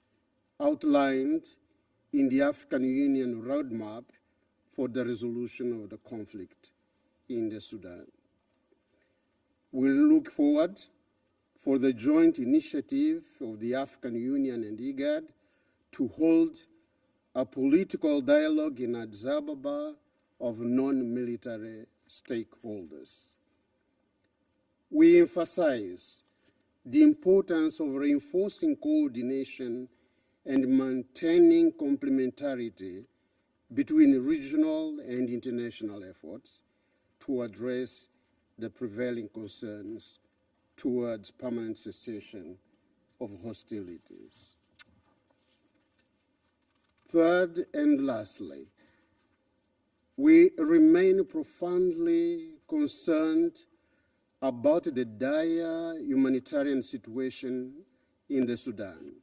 outlined in the African Union roadmap for the resolution of the conflict in the Sudan. We look forward for the joint initiative of the African Union and IGAD to hold a political dialogue in Addis Ababa of non-military stakeholders. We emphasize the importance of reinforcing coordination and maintaining complementarity between regional and international efforts to address the prevailing concerns towards permanent cessation of hostilities. Third and lastly, we remain profoundly concerned about the dire humanitarian situation in the Sudan.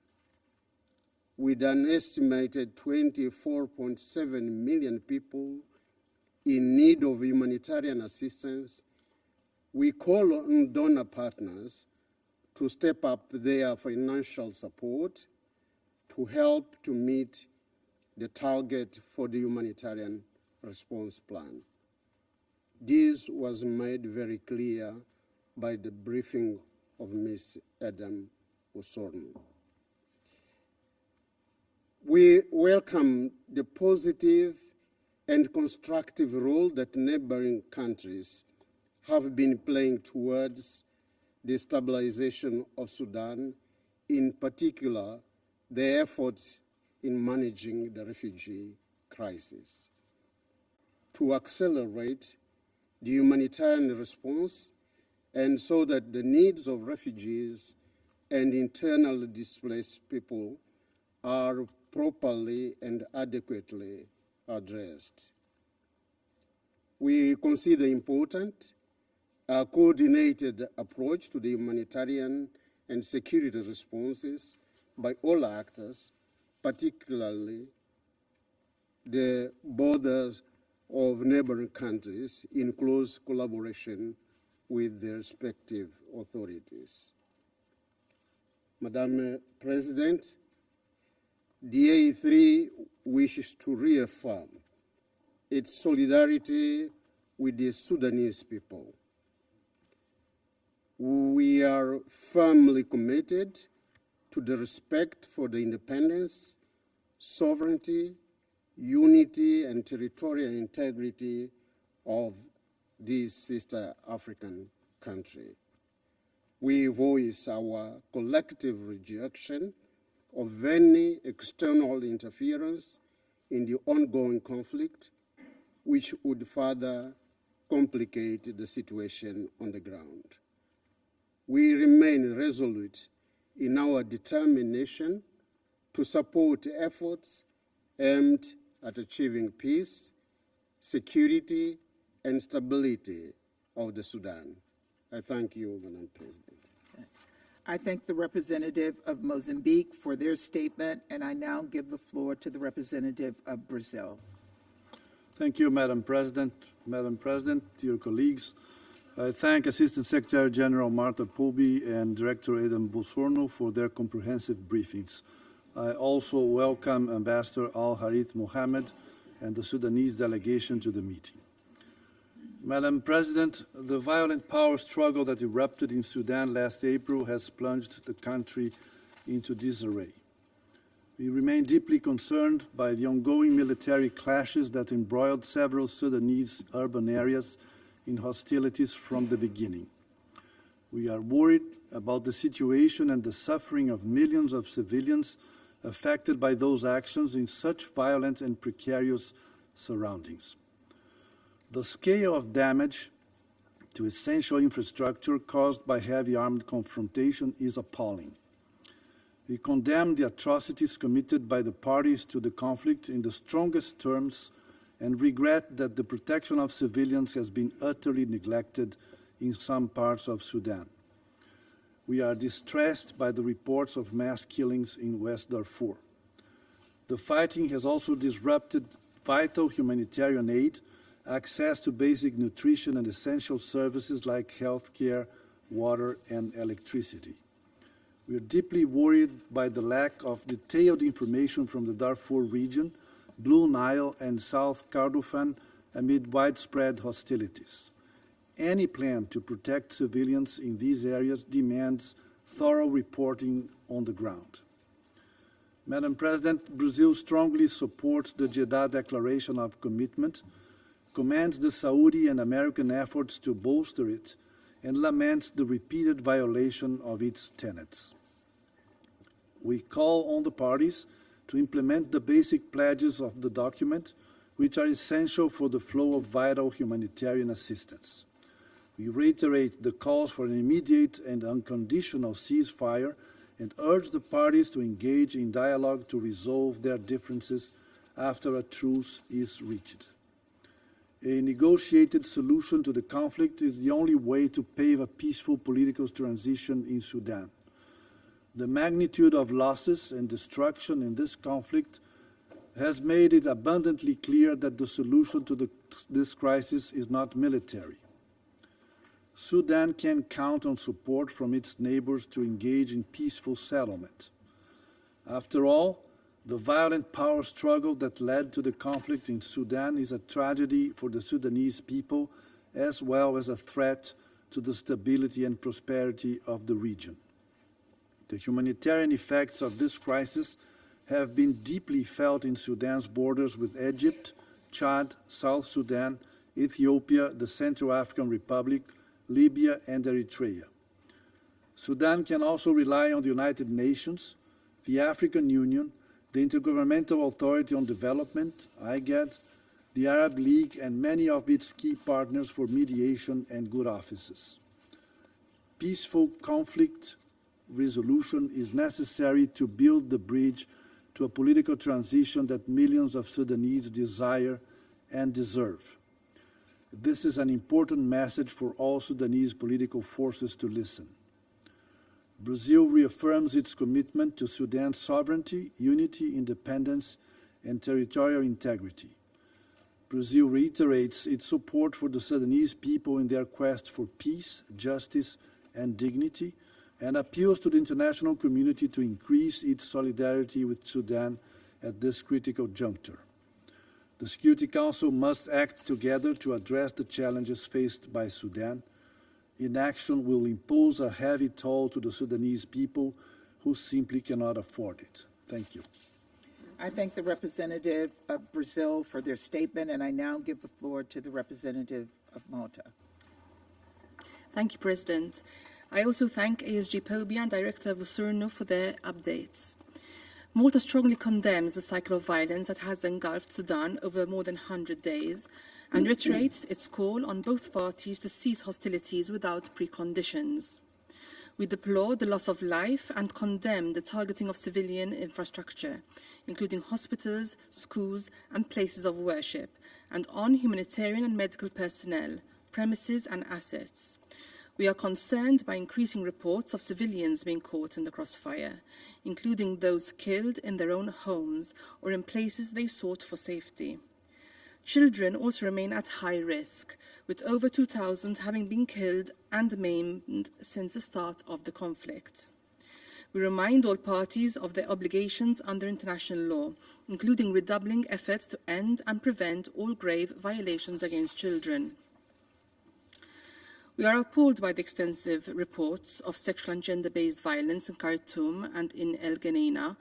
With an estimated 24.7 million people in need of humanitarian assistance, we call on donor partners to step up their financial support to help to meet the target for the humanitarian response plan. This was made very clear by the briefing of Ms. Adam Osorno. We welcome the positive and constructive role that neighboring countries have been playing towards the stabilization of Sudan, in particular, the efforts in managing the refugee crisis. To accelerate the humanitarian response and so that the needs of refugees and internally displaced people are properly and adequately addressed. We consider important a coordinated approach to the humanitarian and security responses by all actors, particularly the borders of neighboring countries, in close collaboration with their respective authorities. Madam President, the A3 wishes to reaffirm its solidarity with the Sudanese people. We are firmly committed to the respect for the independence, sovereignty, unity, and territorial integrity of this sister African country. We voice our collective rejection of any external interference in the ongoing conflict, which would further complicate the situation on the ground. We remain resolute in our determination to support efforts aimed at achieving peace, security, and stability of the Sudan. I thank you, Madam President. I thank the representative of Mozambique for their statement, and I now give the floor to the representative of Brazil. Thank you, Madam President. Madam President, dear colleagues, I thank Assistant Secretary General Martha Poby and Director Adam Bosorno for their comprehensive briefings. I also welcome Ambassador Al-Harith Mohammed and the Sudanese delegation to the meeting. Madam President, the violent power struggle that erupted in Sudan last April has plunged the country into disarray. We remain deeply concerned by the ongoing military clashes that embroiled several Sudanese urban areas in hostilities from the beginning. We are worried about the situation and the suffering of millions of civilians affected by those actions in such violent and precarious surroundings. The scale of damage to essential infrastructure caused by heavy armed confrontation is appalling. We condemn the atrocities committed by the parties to the conflict in the strongest terms and regret that the protection of civilians has been utterly neglected in some parts of Sudan. We are distressed by the reports of mass killings in West Darfur. The fighting has also disrupted vital humanitarian aid, access to basic nutrition and essential services like health care, water, and electricity. We are deeply worried by the lack of detailed information from the Darfur region, Blue Nile, and South Kordofan amid widespread hostilities. Any plan to protect civilians in these areas demands thorough reporting on the ground. Madam President, Brazil strongly supports the Jeddah Declaration of Commitment, commends the Saudi and American efforts to bolster it, and laments the repeated violation of its tenets. We call on the parties to implement the basic pledges of the document, which are essential for the flow of vital humanitarian assistance. We reiterate the calls for an immediate and unconditional ceasefire and urge the parties to engage in dialogue to resolve their differences after a truce is reached. A negotiated solution to the conflict is the only way to pave a peaceful political transition in Sudan. The magnitude of losses and destruction in this conflict has made it abundantly clear that the solution to this crisis is not military. Sudan can count on support from its neighbors to engage in peaceful settlement. After all, the violent power struggle that led to the conflict in Sudan is a tragedy for the Sudanese people as well as a threat to the stability and prosperity of the region. The humanitarian effects of this crisis have been deeply felt in Sudan's borders with Egypt, Chad, South Sudan, Ethiopia, the Central African Republic, Libya, and Eritrea. Sudan can also rely on the United Nations, the African Union, the Intergovernmental Authority on Development, IGAD, the Arab League, and many of its key partners for mediation and good offices. Peaceful conflict resolution is necessary to build the bridge to a political transition that millions of Sudanese desire and deserve. This is an important message for all Sudanese political forces to listen. Brazil reaffirms its commitment to Sudan's sovereignty, unity, independence, and territorial integrity. Brazil reiterates its support for the Sudanese people in their quest for peace, justice, and dignity, and appeals to the international community to increase its solidarity with Sudan at this critical juncture. The Security Council must act together to address the challenges faced by Sudan. Inaction will impose a heavy toll to the Sudanese people who simply cannot afford it. Thank you. I thank the representative of Brazil for their statement, and I now give the floor to the representative of Malta. Thank you, President. I also thank ASG Pobi and Director Vosurno for their updates. Malta strongly condemns the cycle of violence that has engulfed Sudan over more than 100 days and reiterates its call on both parties to cease hostilities without preconditions. We deplore the loss of life and condemn the targeting of civilian infrastructure, including hospitals, schools, and places of worship, and on humanitarian and medical personnel, premises, and assets. We are concerned by increasing reports of civilians being caught in the crossfire, including those killed in their own homes or in places they sought for safety. Children also remain at high risk, with over 2,000 having been killed and maimed since the start of the conflict. We remind all parties of their obligations under international law, including redoubling efforts to end and prevent all grave violations against children. We are appalled by the extensive reports of sexual and gender-based violence in Khartoum and in El Geneina,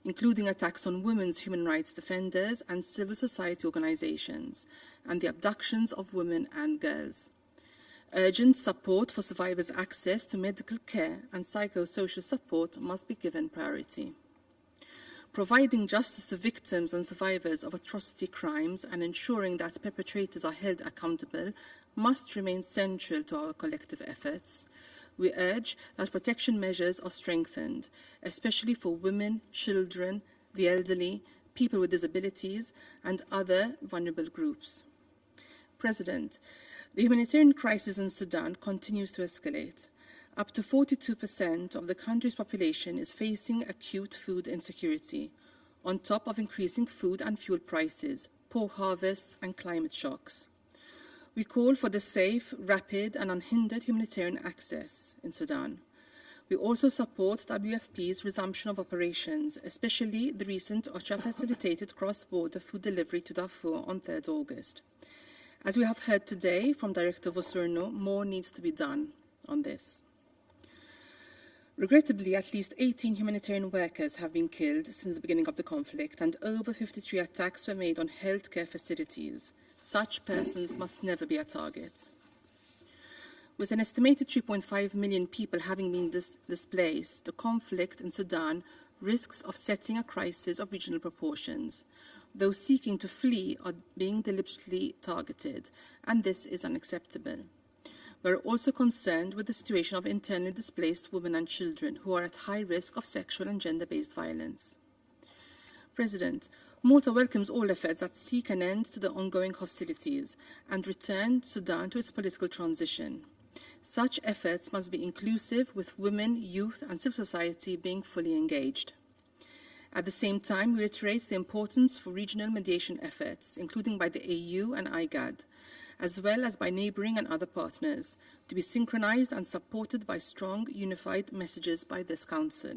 including attacks on women's human rights defenders and civil society organizations, and the abductions of women and girls. Urgent support for survivors' access to medical care and psychosocial support must be given priority. Providing justice to victims and survivors of atrocity crimes and ensuring that perpetrators are held accountable must remain central to our collective efforts. We urge that protection measures are strengthened, especially for women, children, the elderly, people with disabilities, and other vulnerable groups. President, the humanitarian crisis in Sudan continues to escalate. Up to 42% of the country's population is facing acute food insecurity, on top of increasing food and fuel prices, poor harvests, and climate shocks. We call for the safe, rapid, and unhindered humanitarian access in Sudan. We also support WFP's resumption of operations, especially the recent OCHA-facilitated cross-border food delivery to Darfur on 3rd August. As we have heard today from Director Vosurno, more needs to be done on this. Regrettably, at least 18 humanitarian workers have been killed since the beginning of the conflict, and over 53 attacks were made on healthcare facilities. Such persons must never be a target. With an estimated 3.5 million people having been displaced, the conflict in Sudan risks offsetting a crisis of regional proportions. Those seeking to flee are being deliberately targeted, and this is unacceptable. We are also concerned with the situation of internally displaced women and children who are at high risk of sexual and gender-based violence. President, Malta welcomes all efforts that seek an end to the ongoing hostilities and return Sudan to its political transition. Such efforts must be inclusive, with women, youth, and civil society being fully engaged. At the same time, we reiterate the importance for regional mediation efforts, including by the AU and IGAD, as well as by neighbouring and other partners, to be synchronised and supported by strong, unified messages by this Council.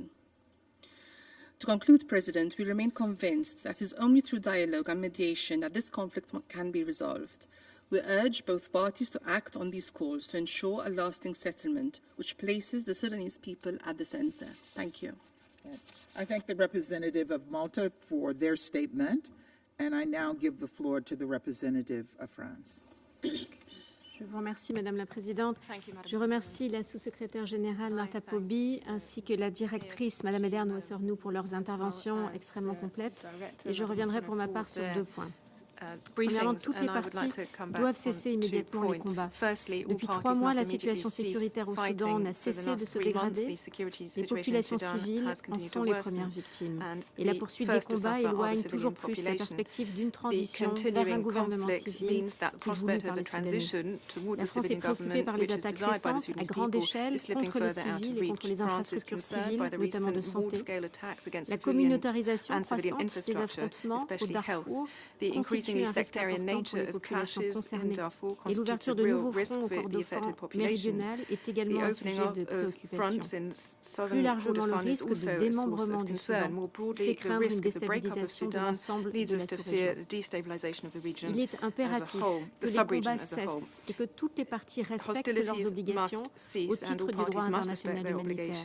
To conclude, President, we remain convinced that it is only through dialogue and mediation that this conflict can be resolved. We urge both parties to act on these calls to ensure a lasting settlement, which places the Sudanese people at the centre. Thank you. I thank the representative of Malta for their statement, and I now give the floor to the representative of France. Je vous remercie, Madame la Présidente. Je remercie la sous-secrétaire générale Martha Poby ainsi que la directrice Madame Eder Nouassernou pour leurs interventions extrêmement complètes. Et je reviendrai pour ma part sur 2 points. Premièrement, toutes les parties doivent cesser immédiatement les combats. Depuis 3 mois, la situation sécuritaire au Soudan n'a cessé de se dégrader. Les populations civiles en sont les premières victimes. Et la poursuite des combats éloigne toujours plus la perspective d'une transition vers un gouvernement civil qui est voulu par les Soudanais. La France est préoccupée par les attaques récentes à grande échelle contre les civils et contre les infrastructures civiles, notamment de santé. La communautarisation croissante des affrontements au Darfour constitue un risque important pour les populations concernées. Et l'ouverture de nouveaux fronts au Kordofan méridional est également un sujet de préoccupation. Plus largement, le risque de démembrement du Soudan fait craindre une déstabilisation de l'ensemble de la sous-région. Il est impératif que les combats cessent et que toutes les parties respectent leurs obligations au titre du droit international humanitaire.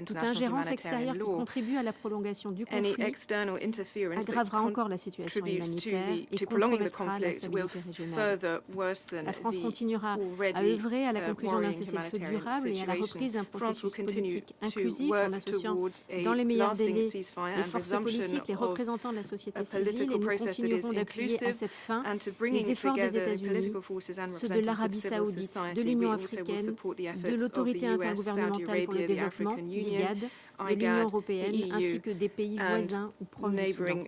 Toute ingérence extérieure qui contribue à la prolongation du conflit aggravera encore la situation humanitaire et compromettra la stabilité régionale. La France continuera à œuvrer à la conclusion d'un cessez-le-feu durable et à la reprise d'un processus politique inclusif en associant dans les meilleurs délais les forces politiques, les représentants de la société civile, et nous continuerons d'appuyer à cette fin les efforts des États-Unis, ceux de l'Arabie saoudite, de l'Union africaine, de l'Autorité intergouvernementale pour le développement, l'IGAD, de l'Union européenne ainsi que des pays voisins ou proches du Soudan.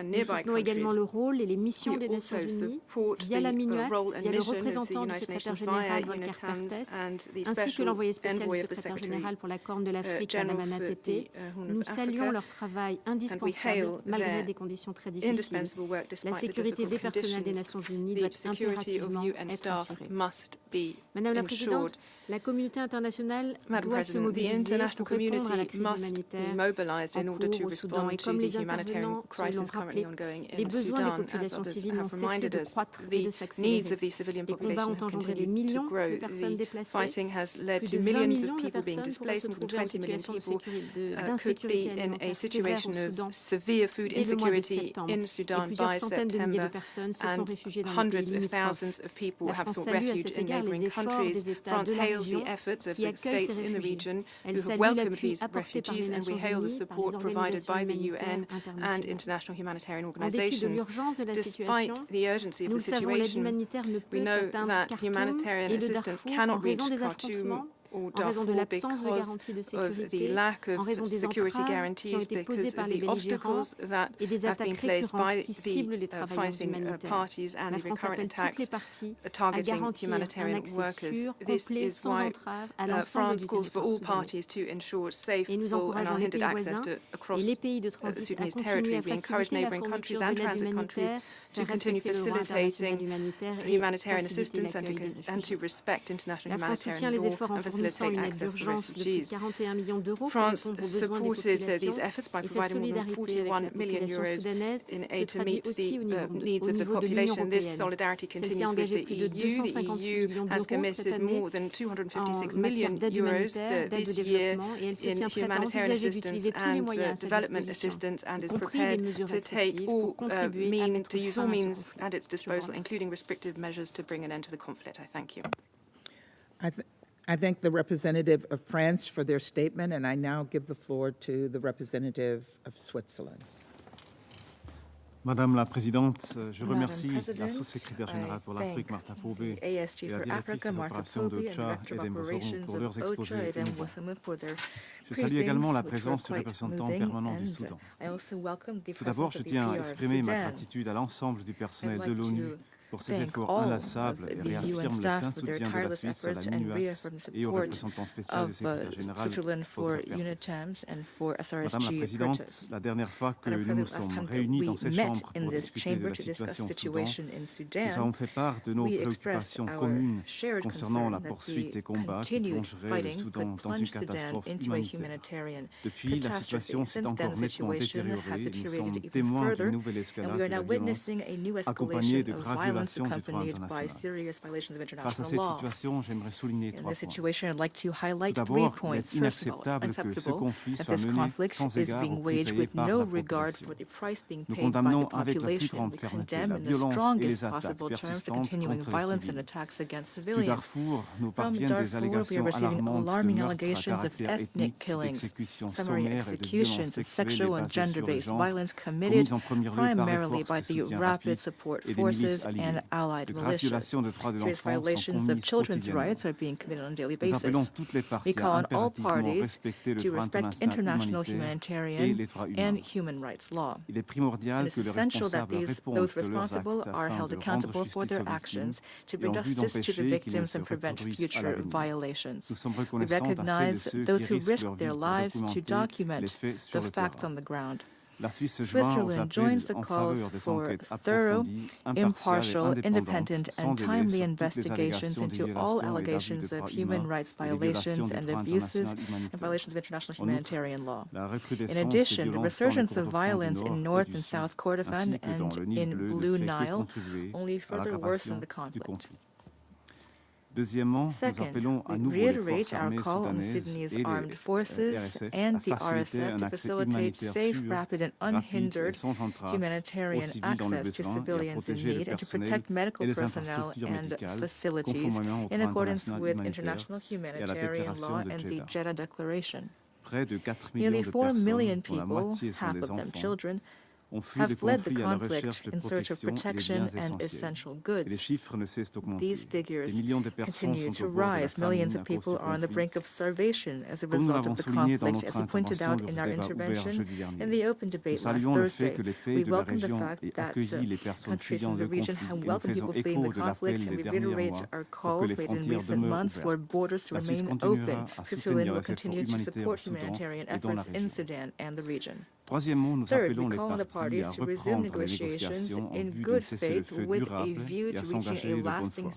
Nous soutenons également le rôle et les missions des Nations Unies via la MINUAT, via le représentant du secrétaire général Volker Perthes, ainsi que l'envoyé spécial du secrétaire général pour la Corne de l'Afrique, Mme Anna Tete. Nous saluons leur travail indispensable malgré des conditions très difficiles. La sécurité des personnels des Nations Unies doit impérativement être assurée. Madame la Présidente, la communauté internationale doit se mobiliser pour répondre à la crise humanitaire en cours au Soudan. Et comme les intervenants l'ont rappelé, les besoins des populations civiles n'ont cessé de croître et de s'accélérer. Les combats ont engendré des millions de personnes déplacées, plus de 20 millions de personnes pourraient se trouver en situation d'insécurité alimentaire sévère au Soudan dès le mois de septembre. Et plusieurs centaines de milliers de personnes se sont réfugiées dans les pays limitrophes. La France salue à cet égard les efforts des États de la région qui accueillent ces réfugiés. Elle salue l'appui refugees, and we hail the support provided by the UN and international humanitarian organizations. Despite the urgency of the situation, we know that humanitarian assistance cannot reach Khartoum or Darfur because of the lack of security guarantees, because of the obstacles that have been placed by the fighting parties and the recurrent attacks targeting humanitarian workers. This is why France calls for all parties to ensure safe, full and unhindered access to across the Sudanese territory. We encourage neighbouring countries and transit countries to continue facilitating humanitarian assistance and to respect international humanitarian law and facilitate access for refugees. France supported these efforts by providing more than 41 million euros in aid to meet the needs of the population. This solidarity continues with the EU. The EU has committed more than 256 million euros this year in humanitarian assistance and development assistance, and is prepared to take all use all means at its disposal, including restrictive measures, to bring an end to the conflict. I thank you. I thank the representative of France for their statement, and I now give the floor to the representative of Switzerland. Madame la Présidente, je remercie la sous-secrétaire générale pour l'Afrique, Martha Pobé, et la directrice des opérations d'OCHA, Edem Bossorun, pour leurs exposés innovants. Je salue également la présence du représentant permanent du Soudan. Tout d'abord, je tiens à exprimer ma gratitude à l'ensemble du personnel de l'ONU pour ses efforts inlassables et réaffirme le plein soutien de la Suisse à la MINUAT et au représentant spécial du secrétaire général pour Madame la Présidente, la dernière fois que nous nous sommes réunis dans cette chambre pour discuter de la situation au Soudan, nous avons fait part de nos préoccupations communes concernant la poursuite des combats qui plongeraient le Soudan dans une catastrophe humanitaire. Depuis, la situation s'est encore nettement détériorée et nous sommes témoins d'une nouvelle escalade de la violence accompagnée de graves violations du droit international. Face à cette situation, j'aimerais souligner trois points. Tout d'abord, il est inacceptable que ce conflit soit mené sans égard au prix payé par la population. Nous condamnons avec la plus grande fermeté la violence et les attaques persistantes contre les civils. Du Darfour, nous parviennent des allégations alarmantes de meurtres à caractère ethnique, d'exécutions sommaires et de violences sexuelles basées sur le genre, commises en premier lieu par les forces de soutien rapide et des milices alliées. De graves violations des droits de l'enfant sont commises quotidiennement. Nous appelons toutes les parties à impérativement respecter le droit international humanitaire et les droits humains. Il est primordial que les responsables répondent de leurs actes afin de rendre justice aux victimes et en vue d'empêcher qu'ils ne se reproduisent à l'avenir. Nous sommes reconnaissants à celles et ceux qui risquent leur vie pour documenter les faits sur le terrain. La Suisse se joint aux appels en faveur des enquêtes approfondies, impartiales et indépendantes, sans délai sur toutes les allégations de violations et d'abus de droits humains et de violations du droit international humanitaire. La recrudescence des violences dans le Kordofan du Nord et du Sud, ainsi que dans le Nil bleu, ne fait que contribuer à l'aggravation du conflit. Deuxièmement, nous appelons à nouveau les forces armées soudanaises et les RSF à faciliter un accès humanitaire sûr, rapide et sans entrave aux civils dans le besoin et à protéger le personnel et les infrastructures médicales conformément au droit international humanitaire et à la déclaration de Jeddah. Près de 4 millions de personnes, dont la moitié sont des enfants, ont fui le conflit à la recherche de protection et des biens essentiels. Et les chiffres ne cessent d'augmenter. Des millions de personnes sont au bord de la famine à cause de ce conflit. Comme nous l'avons souligné dans notre intervention lors du débat ouvert jeudi dernier, nous saluons le fait que les pays de la région aient accueilli les personnes fuyant le conflit et nous faisons écho de l'appel des derniers mois pour que les frontières demeurent ouvertes. La Suisse continuera à soutenir les efforts humanitaires au Soudan et dans la région. Troisièmement, nous appelons les parties à reprendre les négociations en vue d'un cessez-le-feu durable et à s'engager de bonne foi.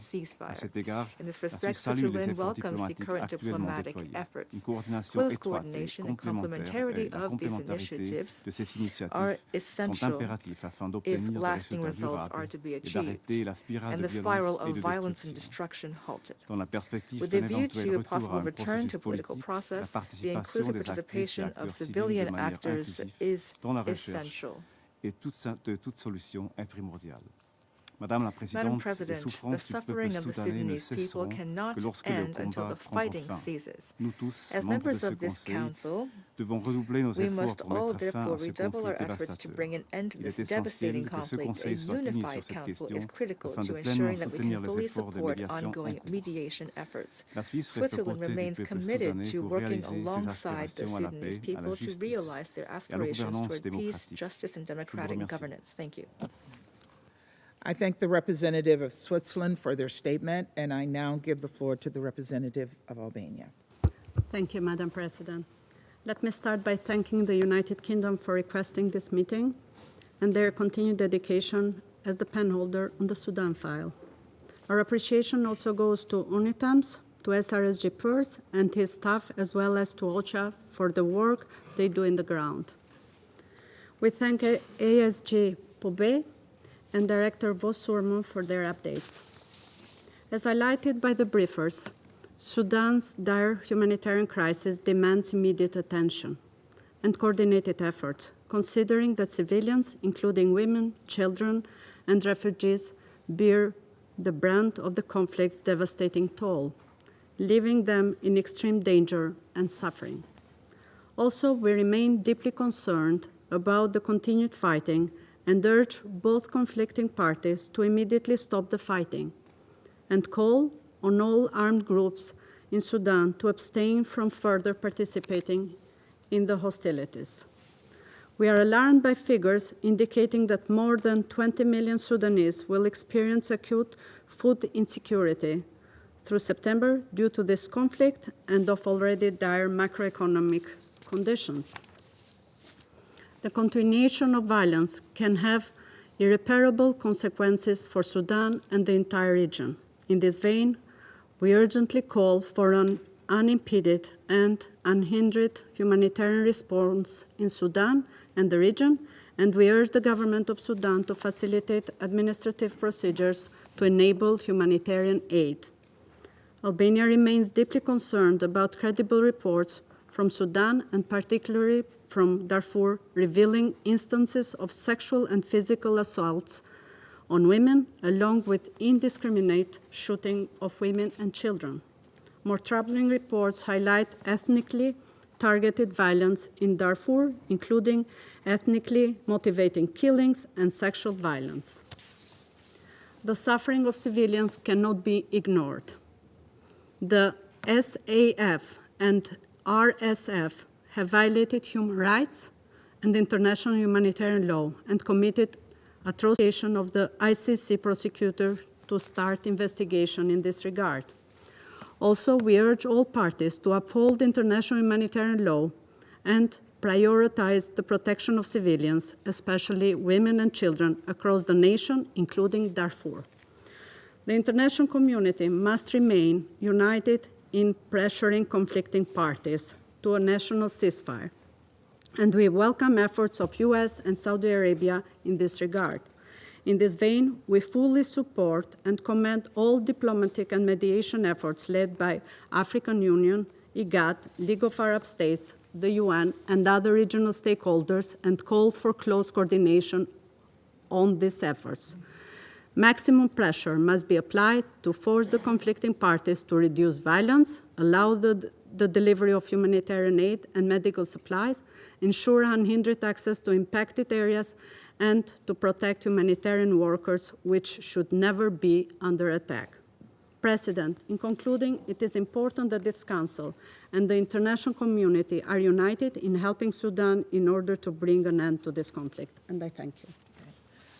À cet égard, la Suisse salue les efforts diplomatiques actuellement déployés. Une coordination étroite et complémentaire et la complémentarité de ces initiatives sont impératifs afin d'obtenir des résultats durables et d'arrêter la spirale de violence et de destruction. Dans la perspective d'un éventuel retour à un processus politique, la participation des actrices et acteurs civils de manière inclusive dans la recherche et toute solution est primordiale. Madame la Madam Présidente, les President, the souffrances du peuple suffering of the soudanais ne Sudanese people cesseront cannot que lorsque le end until combat the prendra fighting fin. ceases. Nous tous, As membres de members ce of this Conseil, Council, devons redoubler nos we efforts must pour all mettre fin therefore à ce redouble our conflit efforts to dévastateur. bring an end to Il est this devastating essentiel que ce conflict. A Conseil soit uni sur unified cette council question is critical afin de to pleinement ensuring that we soutenir can les fully efforts de support médiation en ongoing cours. mediation efforts. La Suisse reste aux Switzerland côtés du remains peuple committed soudanais to pour working réaliser ses alongside the aspirations à la Sudanese paix, à la people to justice realize their et à la aspirations gouvernance toward peace, démocratique. justice, and Je vous democratic remercie. governance. Thank you. I thank the representative of Switzerland for their statement, and I now give the floor to the representative of Albania. Thank you, Madam President. Let me start by thanking the United Kingdom for requesting this meeting and their continued dedication as the penholder on the Sudan file. Our appreciation also goes to UNITAMS, to SRSG PERS and his staff, as well as to OCHA for the work they do in the ground. We thank ASG Pobe and Director Vos Surmu for their updates. As highlighted by the briefers, Sudan's dire humanitarian crisis demands immediate attention and coordinated efforts, considering that civilians, including women, children, and refugees, bear the brunt of the conflict's devastating toll, leaving them in extreme danger and suffering. Also, we remain deeply concerned about the continued fighting and urge both conflicting parties to immediately stop the fighting and call on all armed groups in Sudan to abstain from further participating in the hostilities. We are alarmed by figures indicating that more than 20 million Sudanese will experience acute food insecurity through September due to this conflict and of already dire macroeconomic conditions. The continuation of violence can have irreparable consequences for Sudan and the entire region. In this vein, we urgently call for an unimpeded and unhindered humanitarian response in Sudan and the region, and we urge the government of Sudan to facilitate administrative procedures to enable humanitarian aid. Albania remains deeply concerned about credible reports from Sudan and particularly from Darfur revealing instances of sexual and physical assaults on women, along with indiscriminate shooting of women and children. More troubling reports highlight ethnically targeted violence in Darfur, including ethnically motivating killings and sexual violence. The suffering of civilians cannot be ignored. The SAF and RSF have violated human rights and international humanitarian law and committed atrocities of the ICC prosecutor to start investigation in this regard. Also, we urge all parties to uphold international humanitarian law and prioritize the protection of civilians, especially women and children, across the nation, including Darfur. The international community must remain united in pressuring conflicting parties to a national ceasefire, and we welcome efforts of US and Saudi Arabia in this regard. In this vein, we fully support and commend all diplomatic and mediation efforts led by African Union, IGAD, League of Arab States, the UN, and other regional stakeholders, and call for close coordination on these efforts. Maximum pressure must be applied to force the conflicting parties to reduce violence, allow the delivery of humanitarian aid and medical supplies, ensure unhindered access to impacted areas, and to protect humanitarian workers, which should never be under attack. President, in concluding, it is important that this Council and the international community are united in helping Sudan in order to bring an end to this conflict, and I thank you.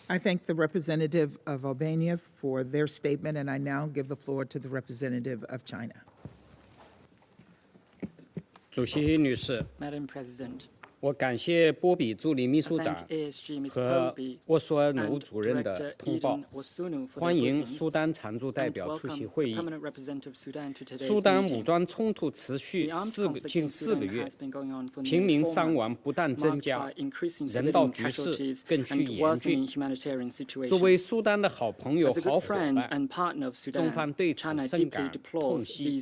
I thank the representative of Albania for their statement, and I now give the floor to the representative of China. Madam President, 我感谢波比助理秘书长和沃苏尔努主任的通报，欢迎苏丹常驻代表出席会议。苏丹武装冲突持续近4个月，平民伤亡不断增加，人道局势更趋严峻。作为苏丹的好朋友、好伙伴，中方对此深感痛惜。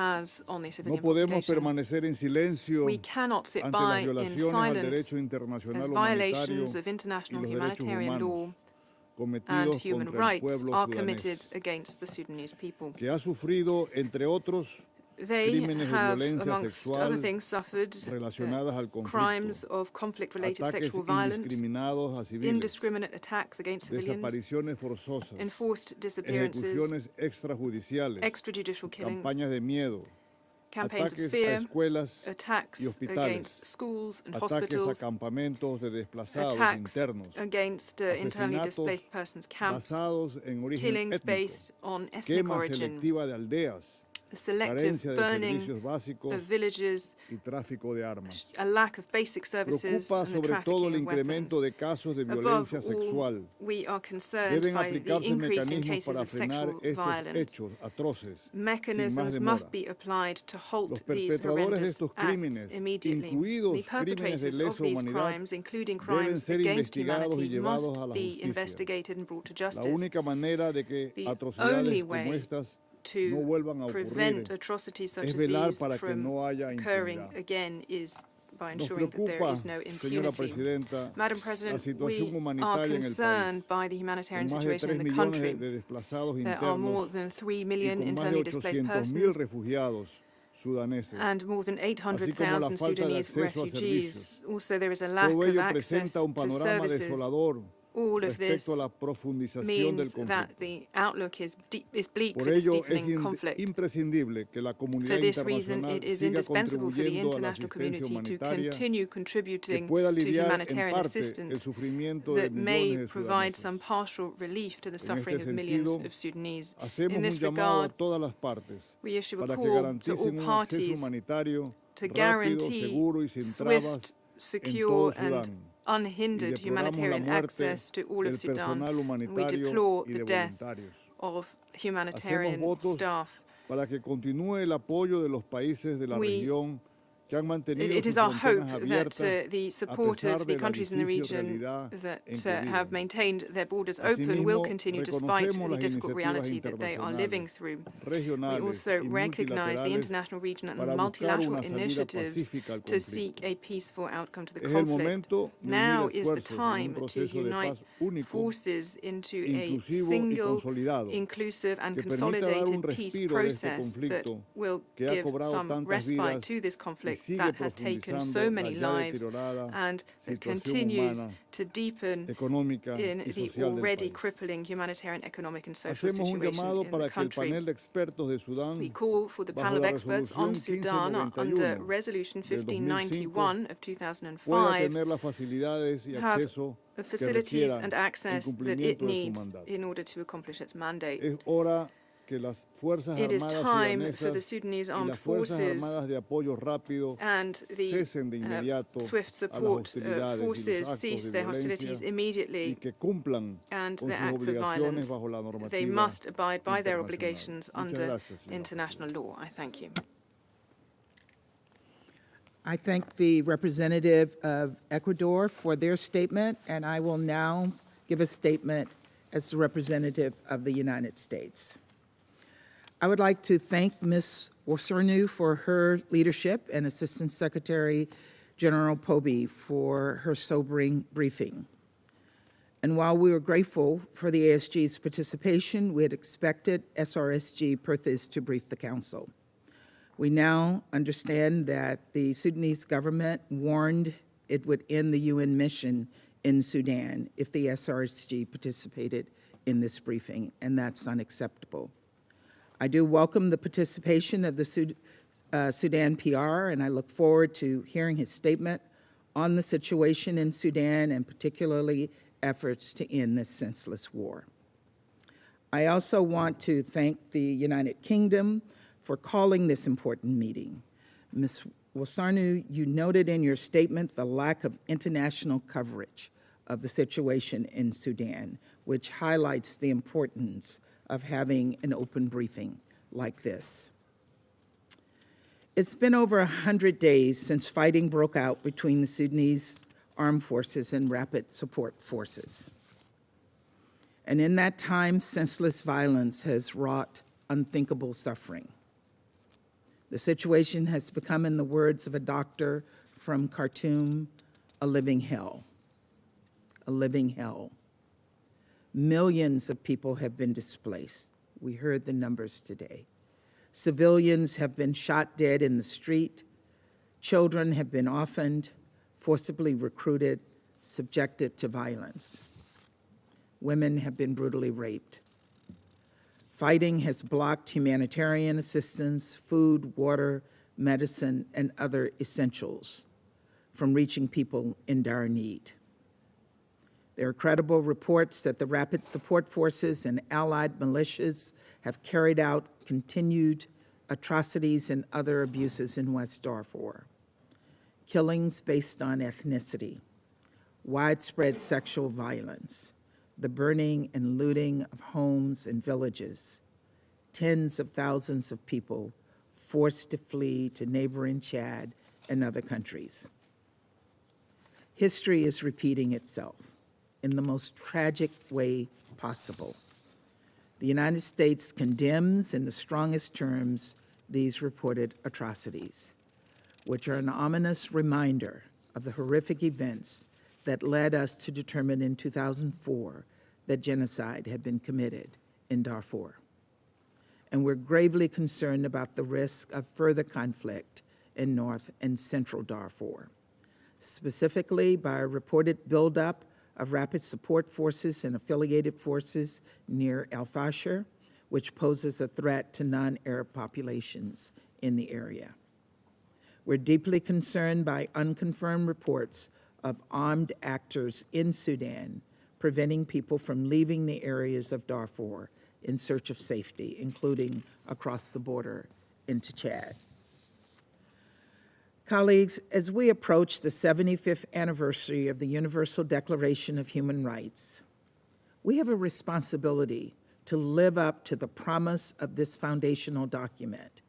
has on the No civilian podemos population. permanecer en silencio We cannot sit ante by las in violaciones al silence derecho internacional as humanitario violations of y international los derechos humanitarian law humanos and cometidos human contra el rights pueblo are committed sudanés, against the Sudanese people. que ha sufrido, entre otros, They crímenes de have, violencia amongst other sexual things, suffered relacionadas al conflicto, crimes of conflict-related ataques sexual violence, indiscriminados a civiles, indiscriminate attacks against civilians, desapariciones forzosas, enforced disappearances, ejecuciones extrajudiciales, extrajudicial killings, campañas de miedo, campaigns of ataques a fear, escuelas attacks y hospitales, against schools and ataques a hospitals, campamentos de desplazados attacks internos, against internally asesinatos displaced persons camps, basados en origen killings étnico, based on ethnic quema origin, selectiva de aldeas, the selective carencia de burning servicios básicos of villages, y tráfico de armas. a lack of basic services, Preocupa and the sobre todo el trafficking of incremento weapons. de casos de Above violencia all, sexual. we are concerned Deben by the aplicarse increase in mecanismos cases para of frenar sexual estos violence. hechos atroces sin más Mechanisms demora. must be applied to halt Los these perpetradores de horrendous estos acts crímenes, immediately. incluidos The crímenes de perpetrators of lesa these humanidad, crimes, including deben crimes ser against investigados y humanity, llevados a must la be justicia. investigated and brought to La justice. única manera de que The atrocidades only como way estas to prevent atrocities such as these from occurring again is by ensuring that there is no impunity. Madam President, we are concerned by the humanitarian situation in the country. There are more than 3 million internally displaced persons and more than 800,000 Sudanese refugees. Also, there is a lack of access to services. All of this means that the outlook is bleak for this deepening conflict. For this reason, it is indispensable for the international community to continue contributing to humanitarian assistance that may provide some partial relief to the suffering of millions of Sudanese. In this regard, we issue a call to all parties to guarantee swift, secure, and unhindered humanitarian access to all of Sudan. We deplore the death of humanitarian staff. It is our hope that the support of the countries in the region that have maintained their borders open will continue despite the difficult reality that they are living through. We also recognize the international, regional, and multilateral initiatives to seek a peaceful outcome to the conflict. Now is the time to unite forces into a single, inclusive, and consolidated peace process that will give some respite to this conflict that has taken so many lives and that continues to deepen in the already crippling humanitarian, economic, and social situation in the country. We call for the panel of experts on Sudan under Resolution 1591 of 2005 have the facilities and access that it needs in order to accomplish its mandate. It is time for the Sudanese armed forces and the swift support forces cease their hostilities immediately and their acts of violence. They must abide by their obligations under international law. I thank you. I thank the representative of Ecuador for their statement, and I will now give a statement as the representative of the United States. I would like to thank Ms. Wosurnu for her leadership and Assistant Secretary General Pobi for her sobering briefing. And while we were grateful for the ASG's participation, we had expected SRSG Perthes to brief the Council. We now understand that the Sudanese government warned it would end the UN mission in Sudan if the SRSG participated in this briefing, and that's unacceptable. I do welcome the participation of the Sudan PR, and I look forward to hearing his statement on the situation in Sudan and particularly efforts to end this senseless war. I also want to thank the United Kingdom for calling this important meeting. Ms. Wosurnu, you noted in your statement the lack of international coverage of the situation in Sudan, which highlights the importance of having an open briefing like this. It's been over 100 days since fighting broke out between the Sudanese armed forces and rapid support forces. And in that time, senseless violence has wrought unthinkable suffering. The situation has become, in the words of a doctor from Khartoum, a living hell. A living hell. Millions of people have been displaced. We heard the numbers today. Civilians have been shot dead in the street. Children have been orphaned, forcibly recruited, subjected to violence. Women have been brutally raped. Fighting has blocked humanitarian assistance, food, water, medicine, and other essentials from reaching people in dire need. There are credible reports that the rapid support forces and allied militias have carried out continued atrocities and other abuses in West Darfur. Killings based on ethnicity, widespread sexual violence, the burning and looting of homes and villages, tens of thousands of people forced to flee to neighboring Chad and other countries. History is repeating itself in the most tragic way possible. The United States condemns in the strongest terms these reported atrocities, which are an ominous reminder of the horrific events that led us to determine in 2004 that genocide had been committed in Darfur. And we're gravely concerned about the risk of further conflict in North and Central Darfur, specifically by a reported buildup of rapid support forces and affiliated forces near El Fasher, which poses a threat to non-Arab populations in the area. We're deeply concerned by unconfirmed reports of armed actors in Sudan preventing people from leaving the areas of Darfur in search of safety, including across the border into Chad. Colleagues, as we approach the 75th anniversary of the Universal Declaration of Human Rights, we have a responsibility to live up to the promise of this foundational document,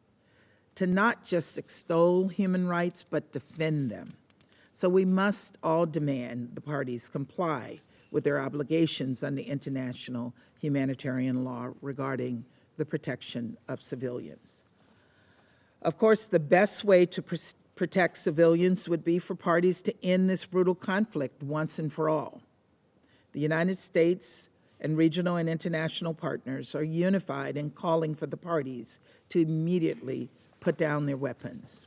to not just extol human rights, but defend them. So we must all demand the parties comply with their obligations under international humanitarian law regarding the protection of civilians. Of course, the best way to protect civilians would be for parties to end this brutal conflict once and for all. The United States and regional and international partners are unified in calling for the parties to immediately put down their weapons.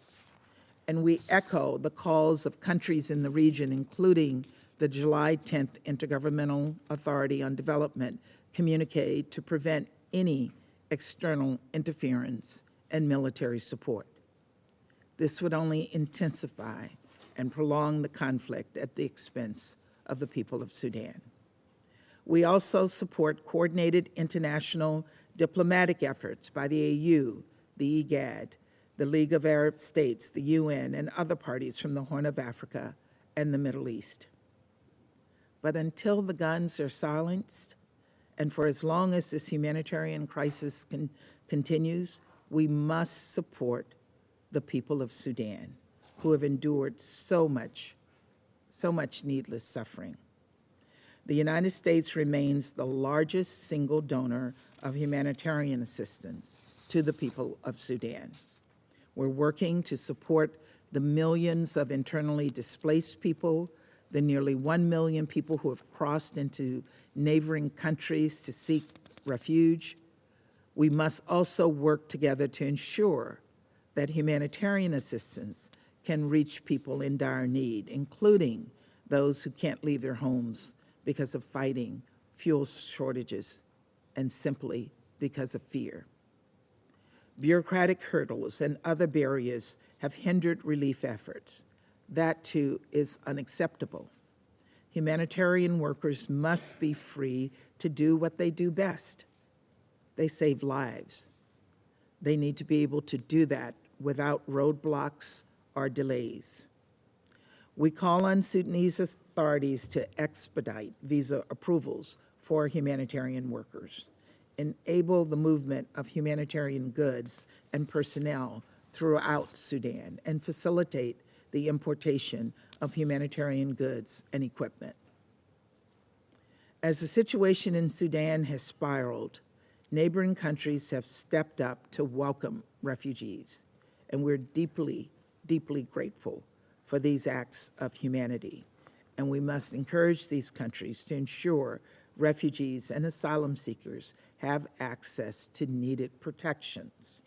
And we echo the calls of countries in the region, including the July 10th Intergovernmental Authority on Development communique to prevent any external interference and military support. This would only intensify and prolong the conflict at the expense of the people of Sudan. We also support coordinated international diplomatic efforts by the AU, the IGAD, the League of Arab States, the UN, and other parties from the Horn of Africa and the Middle East. But until the guns are silenced, and for as long as this humanitarian crisis continues, we must support the people of Sudan, who have endured so much needless suffering. The United States remains the largest single donor of humanitarian assistance to the people of Sudan. We're working to support the millions of internally displaced people, the nearly 1 million people who have crossed into neighboring countries to seek refuge. We must also work together to ensure that humanitarian assistance can reach people in dire need, including those who can't leave their homes because of fighting, fuel shortages, and simply because of fear. Bureaucratic hurdles and other barriers have hindered relief efforts. That, too, is unacceptable. Humanitarian workers must be free to do what they do best. They save lives. They need to be able to do that without roadblocks or delays. We call on Sudanese authorities to expedite visa approvals for humanitarian workers, enable the movement of humanitarian goods and personnel throughout Sudan, and facilitate the importation of humanitarian goods and equipment. As the situation in Sudan has spiraled, neighboring countries have stepped up to welcome refugees, and we're deeply, deeply grateful for these acts of humanity. And we must encourage these countries to ensure refugees and asylum seekers have access to needed protections.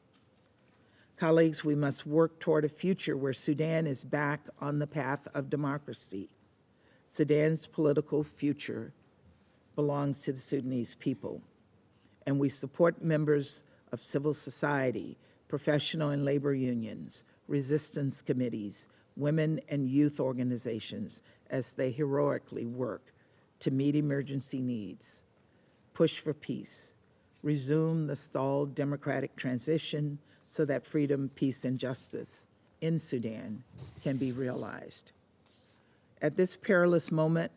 Colleagues, we must work toward a future where Sudan is back on the path of democracy. Sudan's political future belongs to the Sudanese people, and we support members of civil society, professional and labor unions, resistance committees, women and youth organizations as they heroically work to meet emergency needs, push for peace, resume the stalled democratic transition so that freedom, peace, and justice in Sudan can be realized. At this perilous moment,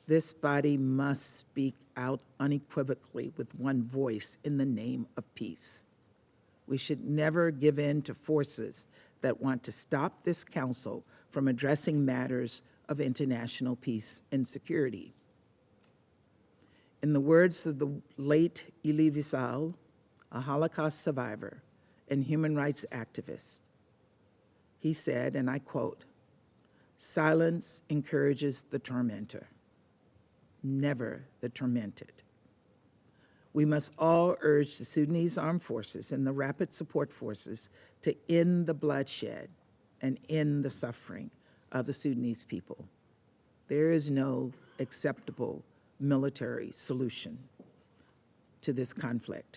this body must speak out unequivocally with one voice in the name of peace. We should never give in to forces that want to stop this council from addressing matters of international peace and security. In the words of the late Elie Wiesel, a Holocaust survivor and human rights activist, he said, and I quote, "Silence encourages the tormentor, never the tormented." We must all urge the Sudanese armed forces and the rapid support forces to end the bloodshed and end the suffering of the Sudanese people. There is no acceptable military solution to this conflict,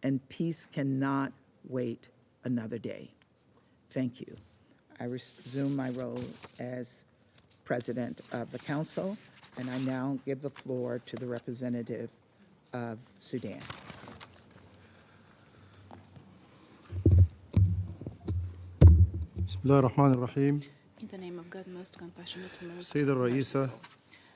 and peace cannot wait another day. Thank you. I resume my role as President of the Council, and I now give the floor to the representative of Sudan. بسم الله الرحمن الرحيم. In the name of God, most compassionate, most السيدة الرئيسة،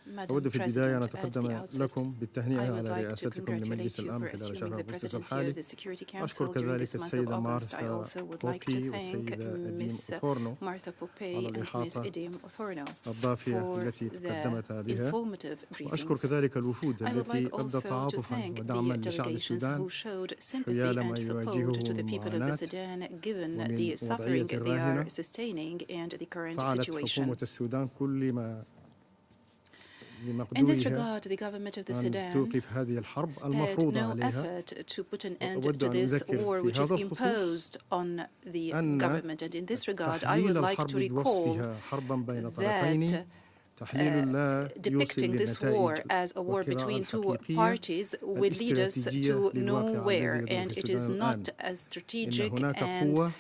Madam أود في البداية أن President, at أتقدم the outset, لكم I بالتهنئة would على like to رئاستكم لمجلس congratulate you الأمن for خلال assuming شهر the أغسطس presidency الحالي. of the Security أشكر Council during كذلك this month of السيدة August. I مارثا also would like to بوبي thank والسيدة أديم Ms. أوثورنو Martha Popey على and Ms. الإحاطة Edim Othorno الضافية for التي the تقدمتها بها. informative وأشكر briefings. كذلك الوفود I would التي like أبدت also to تعاطفا thank ودعما the لشعب delegations السودان who showed sympathy حيال ما and support يواجهه to the من people of the معاناة Sudan given ومن the suffering وضعية they are راهنة. sustaining and the current فعلت situation. حكومة السودان كل ما In this بمقدورها regard, the government of the أن Sudan توقف هذه الحرب spared المفروضة no عليها. effort to put an end وأود to أن this أذكر war في which is هذا الخصوص imposed on the أن government. And in this regard, I تحليل would like الحرب to recall بوصفها حربا بين طرفين that تحليل لا يوصل depicting this war للنتائج as a war والقراءة between two الحقيقية parties will lead us الاستراتيجية to للواقع nowhere, الذي يدور and في it is السودان not الآن. as إن strategic هناك and قوة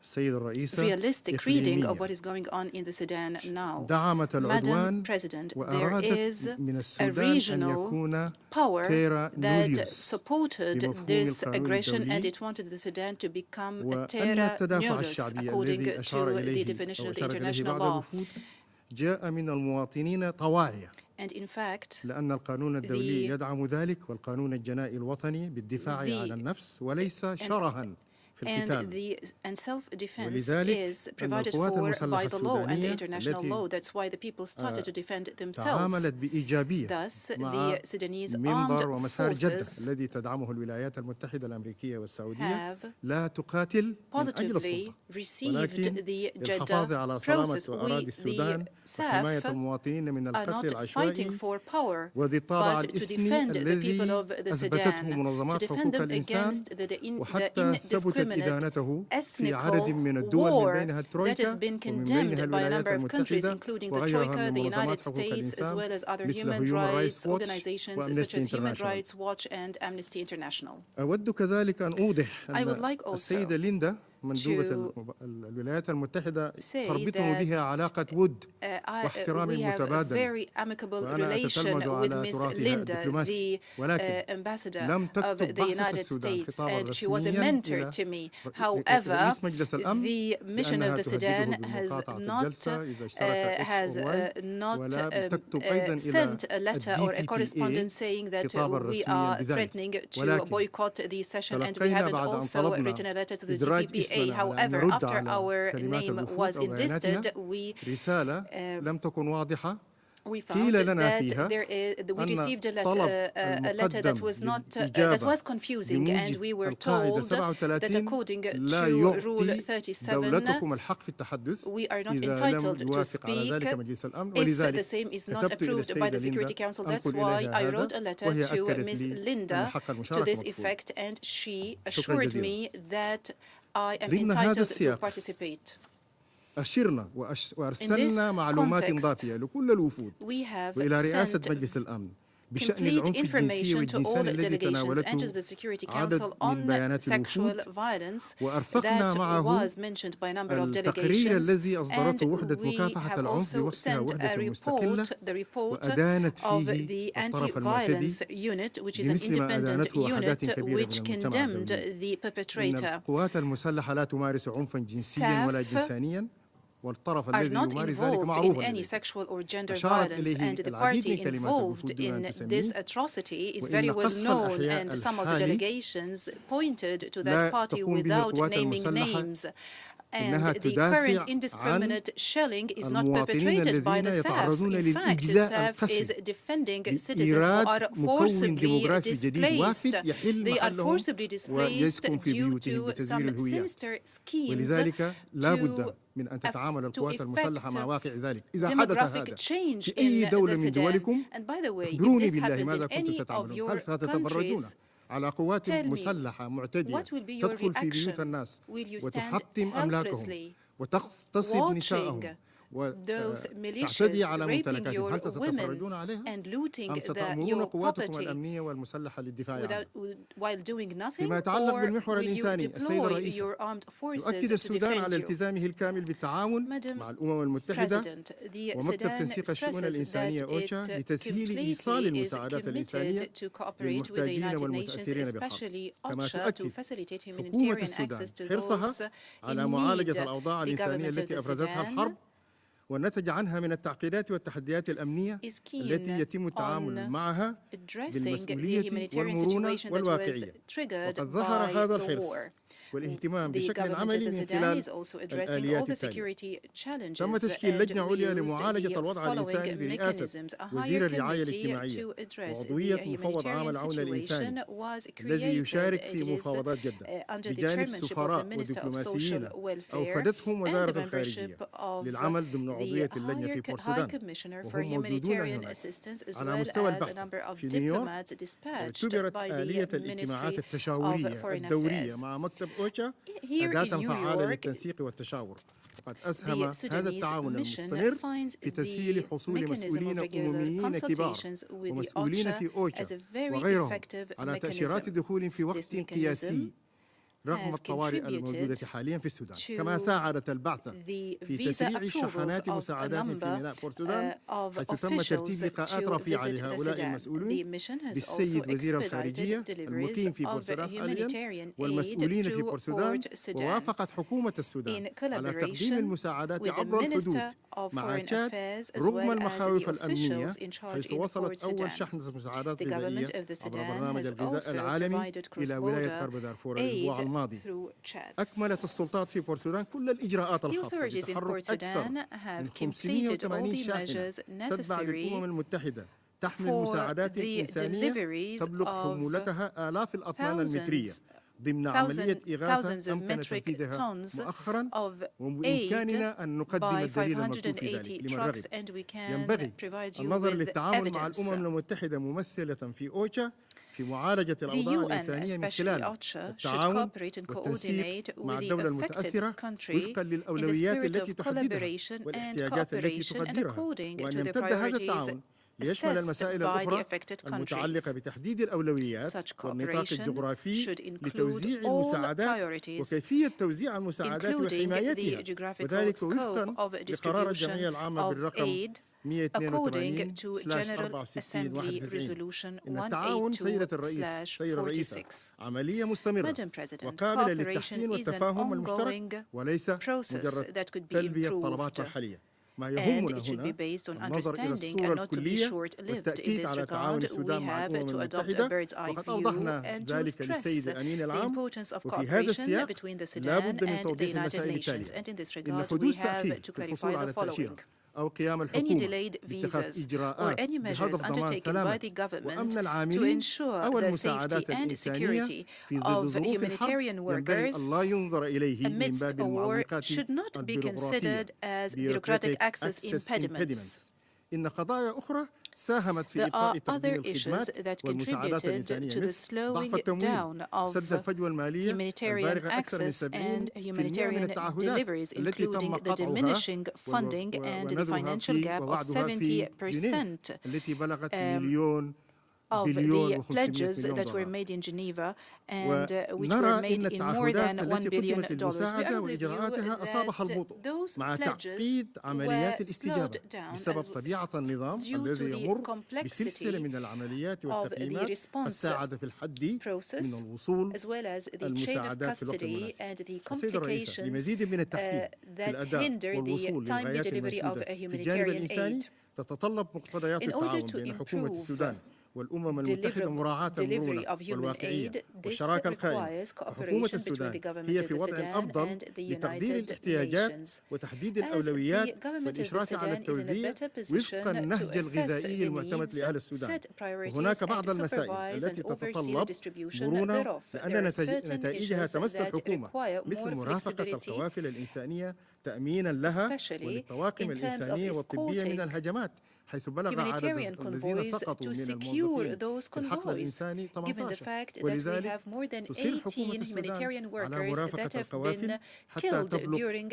السيدة الرئيسة realistic reading of إقليمية what is going on in the Sudan now. دعمت العدوان Madam President, there وأرادت is من a السودان أن regional يكون power تيرا that نوليوس supported بمفهوم this القانون aggression, and الدولي it wanted the Sudan to become a وأن terra التدافع nullius الشعبي according الذي أشار to the إليه definition أو of the أشارت إليه international بعض law. الوفود جاء من المواطنين طواعية And in fact, لأن القانون الدولي يدعم ذلك والقانون الجنائي الوطني بالدفاع عن النفس وليس شرها في القتال. And self-defense ولذلك is أن provided القوات for المسلحة by the law and the السودانية international law. التي That's why the people started to defend themselves. تعاملت بإيجابية Thus, مع the Sudanese منبر armed ومسار جدة forces الذي تدعمه الولايات المتحدة الأمريكية والسعودية have لا تقاتل من أجل positively السلطة received ولكن the للحفاظ Jeddah على سلامة process. وأراضي The السودان وحماية SAF المواطنين من are القتل not fighting العشوائي for power, وذي الطابع but to الإثمي defend the الذي people of the أثبتته Sudan, to منظمات defend حقوق them الإنسان against the وحتى ثبتت indiscriminate إدانته في عدد من ethnical الدول من war بينها that has الترويكا been ومن condemned بينها by a الولايات number of countries, المتحدة including the وغيرها Troika, من the منظمات United حقوق States, as الإنسان well as other مثل human Human rights Rights Watch organizations such وأمنستي as Human International. Rights Watch and Amnesty International. أود كذلك أن أوضح I would أن like also السيدة ليندا مندوبة الولايات المتحدة تربطني بها علاقة ود واحترام we have a متبادل very amicable وأنا relation أتتلمذ with على Ms. تراثها Linda, الدبلوماسي the ولكن ambassador لم of تكتب the بعثة United السودان States, خطابا and she was a رسميا mentor إلى to me. However, رئيس مجلس الأمن the mission of بأنها the Sudan تهدده has بمقاطعة not الجلسة إذا اشترك إكس أو واي ولا تكتب أيضا sent إلى a letter or a correspondence saying that we are threatening to boycott the session, and we haven't also written a letter to the GPPA. However, after our name was enlisted, we لم تكن واضحة we found that we received a letter that was not that was confusing, and we were told that according to Rule 37, we are not entitled to speak if the same is not approved by the Security Council. That's why I wrote a letter to Ms. Linda to this effect, and she assured me that I am entitled to participate. أشرنا وأرسلنا معلومات ضافية لكل الوفود وإلى رئاسة مجلس الأمن بشأن العنف الجنسي والجنساني الذي تناولته عدد من بيانات الوفود وأرفقنا معه التقرير الذي أصدرته وحدة مكافحة العنف بوصفها وحدة مستقلة وأدانت فيه الطرف المعتدي بمثل ما أدانته وحدات كبيرة من المجتمع الدولي إن القوات المسلحة لا تمارس عنفا جنسيا ولا جنسانيا والطرف الذي يمارس ذلك معروف any sexual or gender violence, and the party involved in this atrocity is very well known, and some of the delegations pointed to that party without naming names. and the current indiscriminate shelling is not perpetrated by the SAF. In fact, the SAF is defending citizens who are forcibly displaced. They are forcibly displaced due to some sinister schemes من أن تتعامل القوات المسلحة مع واقع ذلك. إذا حدث هذا في أي دولة من دولكم أخبروني بالله ماذا كنتم ستعملون؟ هل ستتفرجون على قوات مسلحة معتدية تدخل في بيوت الناس وتحطم أملاكهم وتغتصب نساءهم وتعتدي على ممتلكاتهم؟ هل ستتفرجون عليها؟ أم ستأمرون قواتكم الأمنية والمسلحة للدفاع عنها؟ فيما يتعلق بالمحور الإنساني، السيد الرئيس يؤكد السودان على التزامه الكامل بالتعاون مع الأمم المتحدة ومكتب تنسيق الشؤون الإنسانية أوتشا لتسهيل إيصال المساعدات الإنسانية للمحتاجين والمتأثرين بالحرب. كما تؤكد حكومة السودان حرصها على معالجة الأوضاع الإنسانية التي أفرزتها الحرب والنتج عنها من التعقيدات والتحديات الأمنية التي يتم التعامل معها بالمسؤولية والمرونة والواقعية. وقد ظهر هذا الحرص والاهتمام بشكل عملي من خلال الآليات التالية. تم تشكيل لجنة عليا لمعالجة الوضع الإنساني برئاسة وزير الرعاية الاجتماعية وعضوية مفوض عام العون الإنساني الذي يشارك في مفاوضات جدة بجانب سفراء ودبلوماسيين أوفدتهم وزارة الخارجية للعمل ضمن عضوية اللجنة في بورت السودان وهم موجودون هناك. على مستوى البحث في نيويورك اعتبرت آلية الاجتماعات التشاورية الدورية مع مكتب أوتشا أداة فعالة للتنسيق والتشاور. قد أسهم هذا التعاون المستمر في تسهيل حصول مسؤولين أمميين كبار ومسؤولين في أوتشا وغيرهم على تأشيرات دخول في وقت قياسي رغم الطوارئ الموجودة حاليا في السودان. كما ساعدت البعثة في تسريع شحنات مساعدات في ميناء بورت السودان حيث تم ترتيب لقاءات رفيعة لهؤلاء المسؤولين بالسيد وزير الخارجية المقيم في بورت السودان حاليا والمسؤولين في بورت السودان. ووافقت حكومة السودان على تقديم المساعدات عبر الحدود مع تشاد رغم المخاوف الأمنية حيث وصلت أول شحنة مساعدات غذائية عبر برنامج الغذاء العالمي إلى ولاية غرب دارفور الأسبوع الماضي. أكملت السلطات في بورت السودان كل الإجراءات الخاصة بتحرك أكثر من 580 شاحنة تتبع للأمم المتحدة تحمل مساعدات إنسانية تبلغ حمولتها آلاف الأطنان المترية ضمن عملية إغاثة أمكن تنفيذها مؤخرا وبإمكاننا أن نقدم الدليل المطلوب في ذلك لمن رغب. ينبغي النظر للتعامل مع الأمم المتحدة ممثلة في أوتشا في معالجة الأوضاع الإنسانية من خلال التعاون والتنسيق مع الدولة المتأثرة وفقا للأولويات التي تحددها والاحتياجات التي تقدرها، وأن يمتد هذا التعاون ليشمل المسائل الأخرى المتعلقة بتحديد الأولويات والنطاق الجغرافي لتوزيع المساعدات وكيفية توزيع المساعدات وحمايتها، وذلك وفقا لقرار الجمعية العامة بالرقم 182/64/91. إن التعاون سيدة الرئيس عملية مستمرة وقابلة للتحسين والتفاهم المشترك وليس مجرد تلبية طلبات مرحلية. ما يهمنا هنا النظر إلى الصورة الكلية والتأكيد على تعاون السودان مع الأمم المتحدة، وقد أوضحنا ذلك للسيد الأمين العام. وفي هذا السياق لا بد من توضيح المسائل التالية: إن حدوث تأخير في الحصول على التأشيرة أو قيام الحكومة باتخاذ إجراءات بهدف ضمان سلامة وأمن العاملين أو المساعدات الإنسانية في ظل ظروف الحرب ينبغي أن لا ينظر إليه من باب المعوقات البيروقراطية bureaucratic access impediments. إن قضايا أخرى ساهمت في إبطاء تقديم الخدمات والمساعدات الإنسانية مثل ضعف التمويل، سد الفجوة المالية البالغة أكثر من 70% من التعهدات التي تم قطعها ونذرها في ووعدها في جنيف التي بلغت مليون of the pledges that were made in Geneva and which were made in more than $1 billion. وإجراءاتها أصابها البطء مع تعقيد عمليات الاستجابة بسبب طبيعة النظام الذي يمر بسلسلة من العمليات والتقييمات الساعدة في الحد من الوصول المساعدات في الوقت المناسب. السيد الرئيس، لمزيد من التحسين في الأداء والوصول للغايات المنشودة في الجانب الإنساني تتطلب مقتضيات التعاون بين حكومة السودان والأمم المتحدة مراعاة المرونة والواقعية والشراكة القائمة. فحكومة السودان هي في وضع أفضل لتقدير الاحتياجات وتحديد الأولويات والإشراف على التوزيع وفق النهج الغذائي المعتمد لأهل السودان. وهناك بعض المسائل التي تتطلب مرونة لأن نتائجها تمس الحكومة، مثل مرافقة القوافل الإنسانية تأمينا لها وللطواقم الإنسانية والطبية من الهجمات، حيث بلغ عدد الذين سقطوا من الموظفين في الحقل الإنساني 18. ولذلك تصر حكومة السودان على مرافقة القوافل حتى تبلغ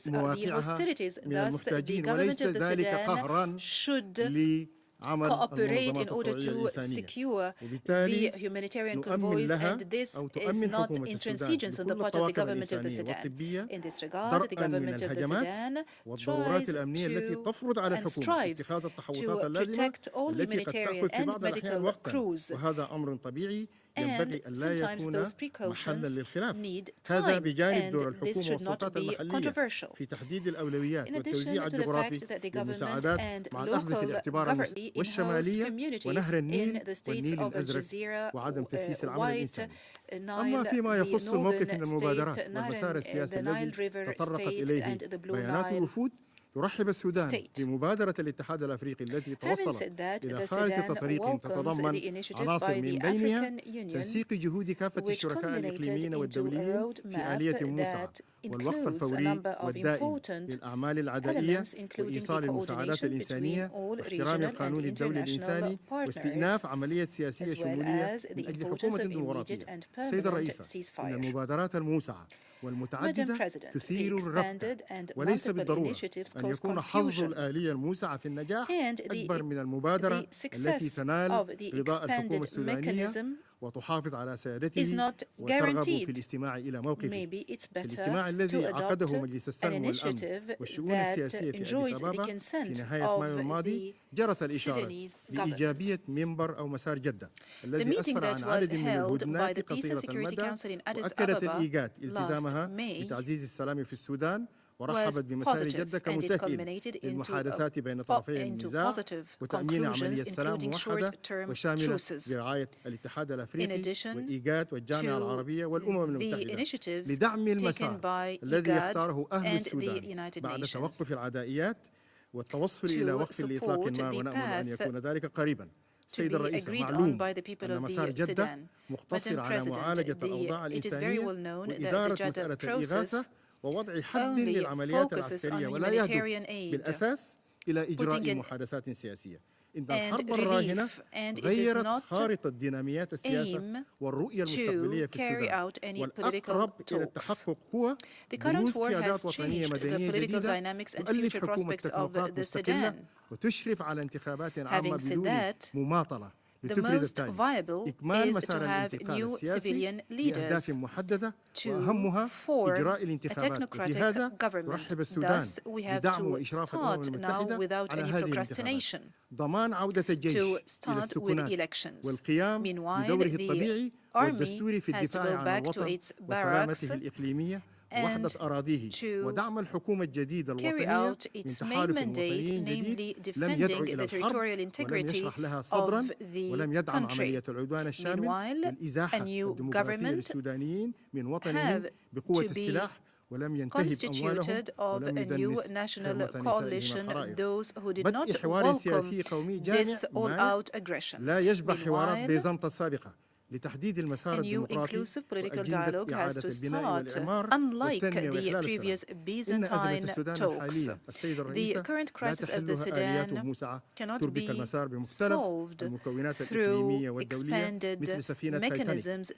مواقعها من المحتاجين، وليس ذلك قهرا cooperate in order to secure the humanitarian convoys, and this is not intransigence on the part of the government of the Sudan. In this regard, the government of the Sudan tries to and strives to protect all humanitarian and medical crews. And sometimes those precautions need time, and this should not be controversial. In addition to the fact that the government and local government in-host communities in the states of Al-Jazeera, White Nile, the northern state, the Nile River state, and the Blue Nile. يرحب السودان بمبادرة الاتحاد الأفريقي التي توصلت إلى خارطة طريق تتضمن عناصر من بينها تنسيق جهود كافة الشركاء الإقليميين والدوليين في آلية موسعة والوقف الفوري والدائم للأعمال العدائية وإيصال المساعدات الإنسانية واحترام القانون الدولي الإنساني واستئناف عملية سياسية شمولية من أجل حكومة ديمقراطية. سيد الرئيس، إن المبادرات الموسعة والمتعددة تثير الربكة، وليس بالضرورة أن يكون حظ الآلية الموسعة في النجاح أكبر من المبادرة التي تنال رضاء الحكومة السودانية وتحافظ على سيادته وترغب في الاستماع إلى موقفه. في الاجتماع الذي عقده مجلس السلم والأمن والشؤون السياسية في أديس أبابا في نهاية مايو الماضي، جرت الإشارة بإيجابية منبر أو مسار جدة الذي أسفر عن عدد من الهدنات قصيرة المدى، وأكدت الإيجاد التزامها بتعزيز السلام في السودان، ورحبت بمسار جدة كمسهل للمحادثات بين طرفي النزاع وتأمين عملية سلام موحدة وشاملة برعاية الاتحاد الأفريقي والإيجاد والجامعة العربية والأمم المتحدة لدعم المسار الذي يختاره أهل السودان بعد توقف العدائيات والتوصل إلى وقف لإطلاق النار، ونأمل أن يكون ذلك قريبا. سيد الرئيس، معلوم أن مسار جدة مقتصر على معالجة الأوضاع الإنسانية وإدارة مسألة الإغاثة ووضع حد للعمليات العسكرية، ولا يهدف بالأساس إلى إجراء محادثات سياسية. إن الحرب الراهنة غيرت خارطة ديناميات السياسة والرؤية المستقبلية في السودان، والأقرب إلى التحقق هو بروز قيادات وطنية مدنية جديدة تؤلف حكومة تكنوقراط مستقلة وتشرف على انتخابات عامة بدون مماطلة لتفرز التالي: إكمال مسار الانتقال السياسي بأهداف محددة وأهمها إجراء الانتخابات. وفي هذا يرحب السودان بدعم وإشراف الأمم المتحدة على هذه الانتخابات، ضمان عودة الجيش إلى السكنات والقيام بدوره الطبيعي والدستوري في الدفاع عن الوطن وسلامته الإقليمية ووحدة أراضيه، ودعم الحكومة الجديدة الوطنية من تحالف وطنيين جديد لم يدعو إلى الحرب ولم يشرح لها صدرا ولم يدعم عملية العدوان الشامل للإزاحة الديمغرافية للسودانيين من وطنهم بقوة السلاح، ولم ينتهب أموالهم ولم يدنس حرمة نسائهم الحرائر. بدء حوار سياسي قومي جامع لا يشبه حوارات بيزنطة السابقة لتحديد المسار الديمقراطي وأجندة إعادة البناء والإعمار والتنمية وإحلال السلام. إن أزمة السودان الحالية السيد الرئيس لا تحلها آليات موسعة تربك المسار بمختلف المكونات الإقليمية والدولية مثل سفينة تايتانيك،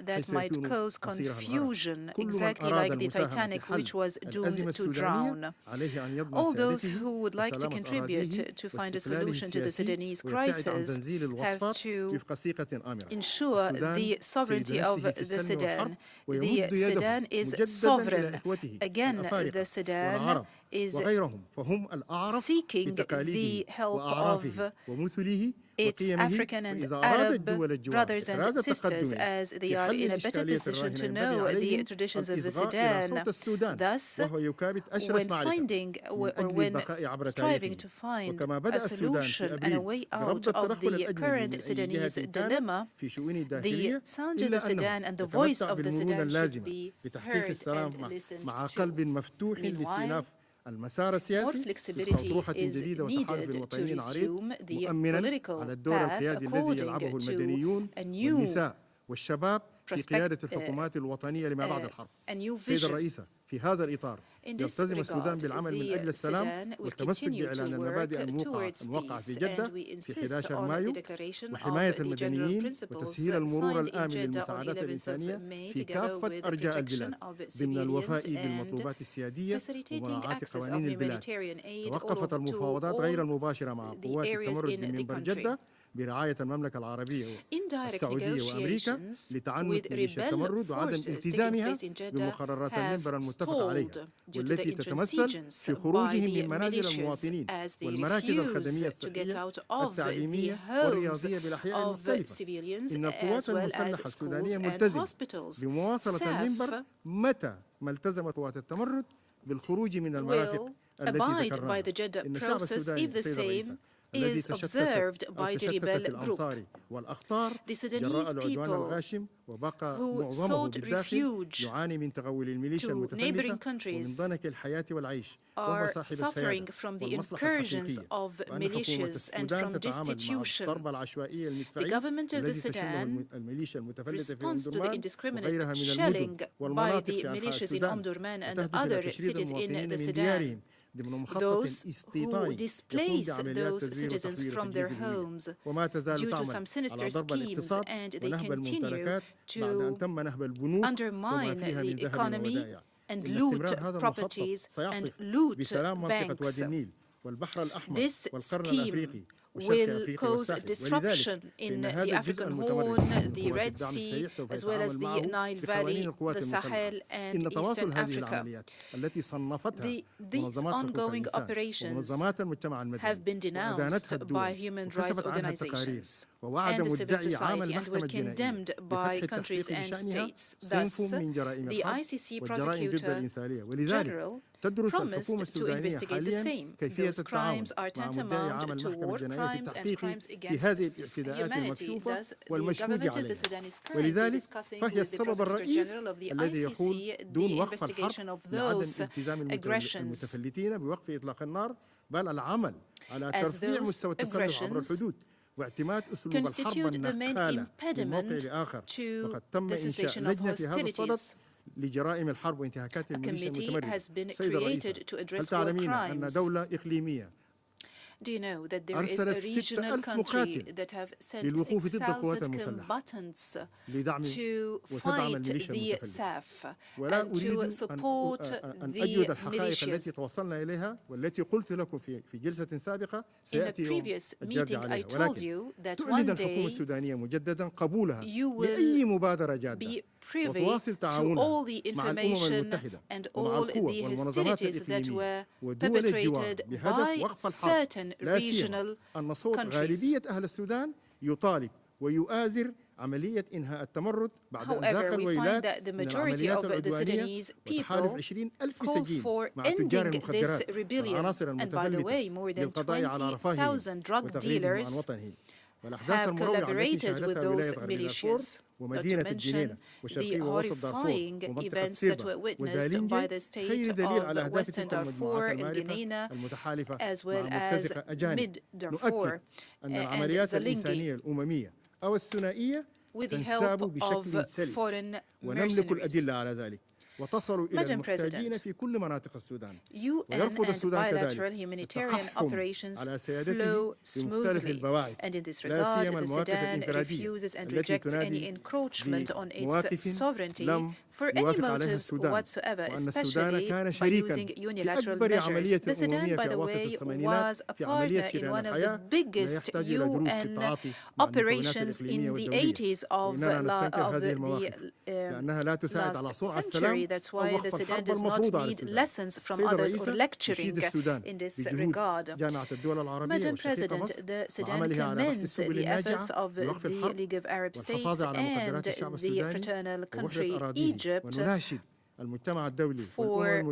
حيث يكون مصيرها الغرق. كل من أراد المساهمة في حل الأزمة السودانية عليه أن يضمن سيادته وسلامة أراضيه واستقلاله السياسي ويبتعد عن تنزيل الوصفات وفق سيقة آمرة. The sovereignty of the Sudan. The Sudan is sovereign. Again, the Sudan is seeking the help of its African and Arab brothers and sisters, as they are in a better position to know the traditions of the Sudan. Thus, when finding or when striving to find a solution and a way out of the current Sudanese dilemma, the sound of the Sudan and the voice of the Sudan should be heard and listened to. Meanwhile, more flexibility is needed to resume the political path according to a new vision. In this regard, the Sudan will continue to work towards peace, and we insist on the declaration of the general principles signed in Jeddah on 11th of May, together with the protection of civilians and facilitating access of humanitarian aid to all the areas in the country. برعاية المملكة العربية والسعودية وأمريكا لتعنت ميليشيا التمرد وعدم التزامها بمقررات المنبر المتفق عليها والتي تتمثل في خروجهم من منازل المواطنين والمراكز الخدمية الصحية التعليمية والرياضية بالأحياء المختلفة. إن القوات المسلحة السودانية ملتزمة بمواصلة المنبر متى ما التزمت قوات التمرد بالخروج من المرافق التي ذكرناها. إن الشعب السوداني سيد الرئيس is observed by the rebel group. The Sudanese people who sought refuge to neighboring countries are suffering from the incursions of militias and from destitution. The government of the Sudan responds to the indiscriminate shelling by the militias in Omdurman and other cities in the Sudan. Those who displace those citizens from their homes due to some sinister schemes, and they continue to undermine the economy and loot properties and loot banks. This scheme will cause disruption in the African Horn, the Red Sea, as well as the Nile Valley, the Sahel, and Eastern Africa. These ongoing operations have been denounced by human rights organizations and civil society and were condemned by countries and states. Thus, the ICC Prosecutor General promised to investigate the same. Those crimes are tantamount to war crimes and crimes against humanity. Thus, the government of the Sudan is currently discussing with the Prosecutor General of the ICC the investigation of those aggressions, as those aggressions constitute the main impediment to the cessation of hostilities. A committee has been created to address war crimes. Do you know that there is a regional country that have sent 6,000 combatants to fight the SAF and to support the militias? In a previous meeting, I told you that one day you will be privy to all the information and all the hostilities that were perpetrated by certain regional countries. However, we find that the majority of the Sudanese people call for ending this rebellion. And by the way, more than 20,000 drug dealers have collaborated with those militias. Not to mention the horrifying events that were witnessed by the state of Western Darfur and Guinea, as well as Mid-Darfur and Zalingi, with the help of foreign mercenaries. Madam President, UN and bilateral humanitarian operations flow smoothly, and in this regard, the Sudan refuses and rejects any encroachment on its sovereignty for any motives whatsoever, especially by using unilateral measures. The Sudan, by the way, was a partner in one of the biggest UN operations in the 80s of the last century. already. That's why the Sudan does not need lessons from others or lecturing in this regard. Madam President, the Sudan commends the efforts of the League of Arab States and the fraternal country Egypt for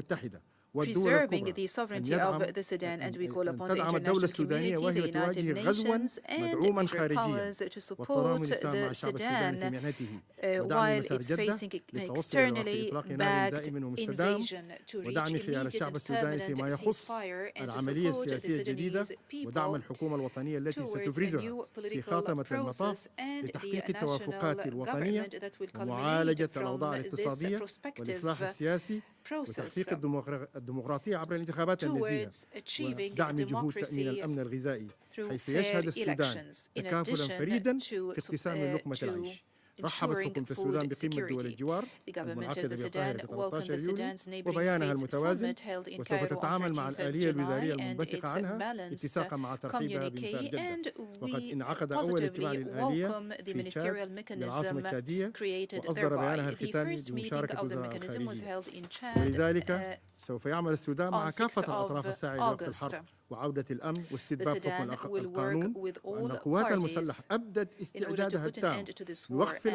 preserving the sovereignty of the Sudan, and we call upon the international community, the United Nations, and major powers to support the Sudan while it's facing an externally backed invasion, to reach immediate and permanent ceasefire and to support the Sudanese people towards a new political process and the national government that will culminate from this prospective process towards achieving democracy through fair elections, in addition to ensuring food security. The government of the Sudan welcomed the Sudan's neighboring states summit held in Cairo on 13th of July and its balanced communique, and we positively welcome the ministerial mechanism created thereby. The first meeting of the mechanism was held in Chad on 6th of August. The Sudan will work with all parties in order to put an end to this war and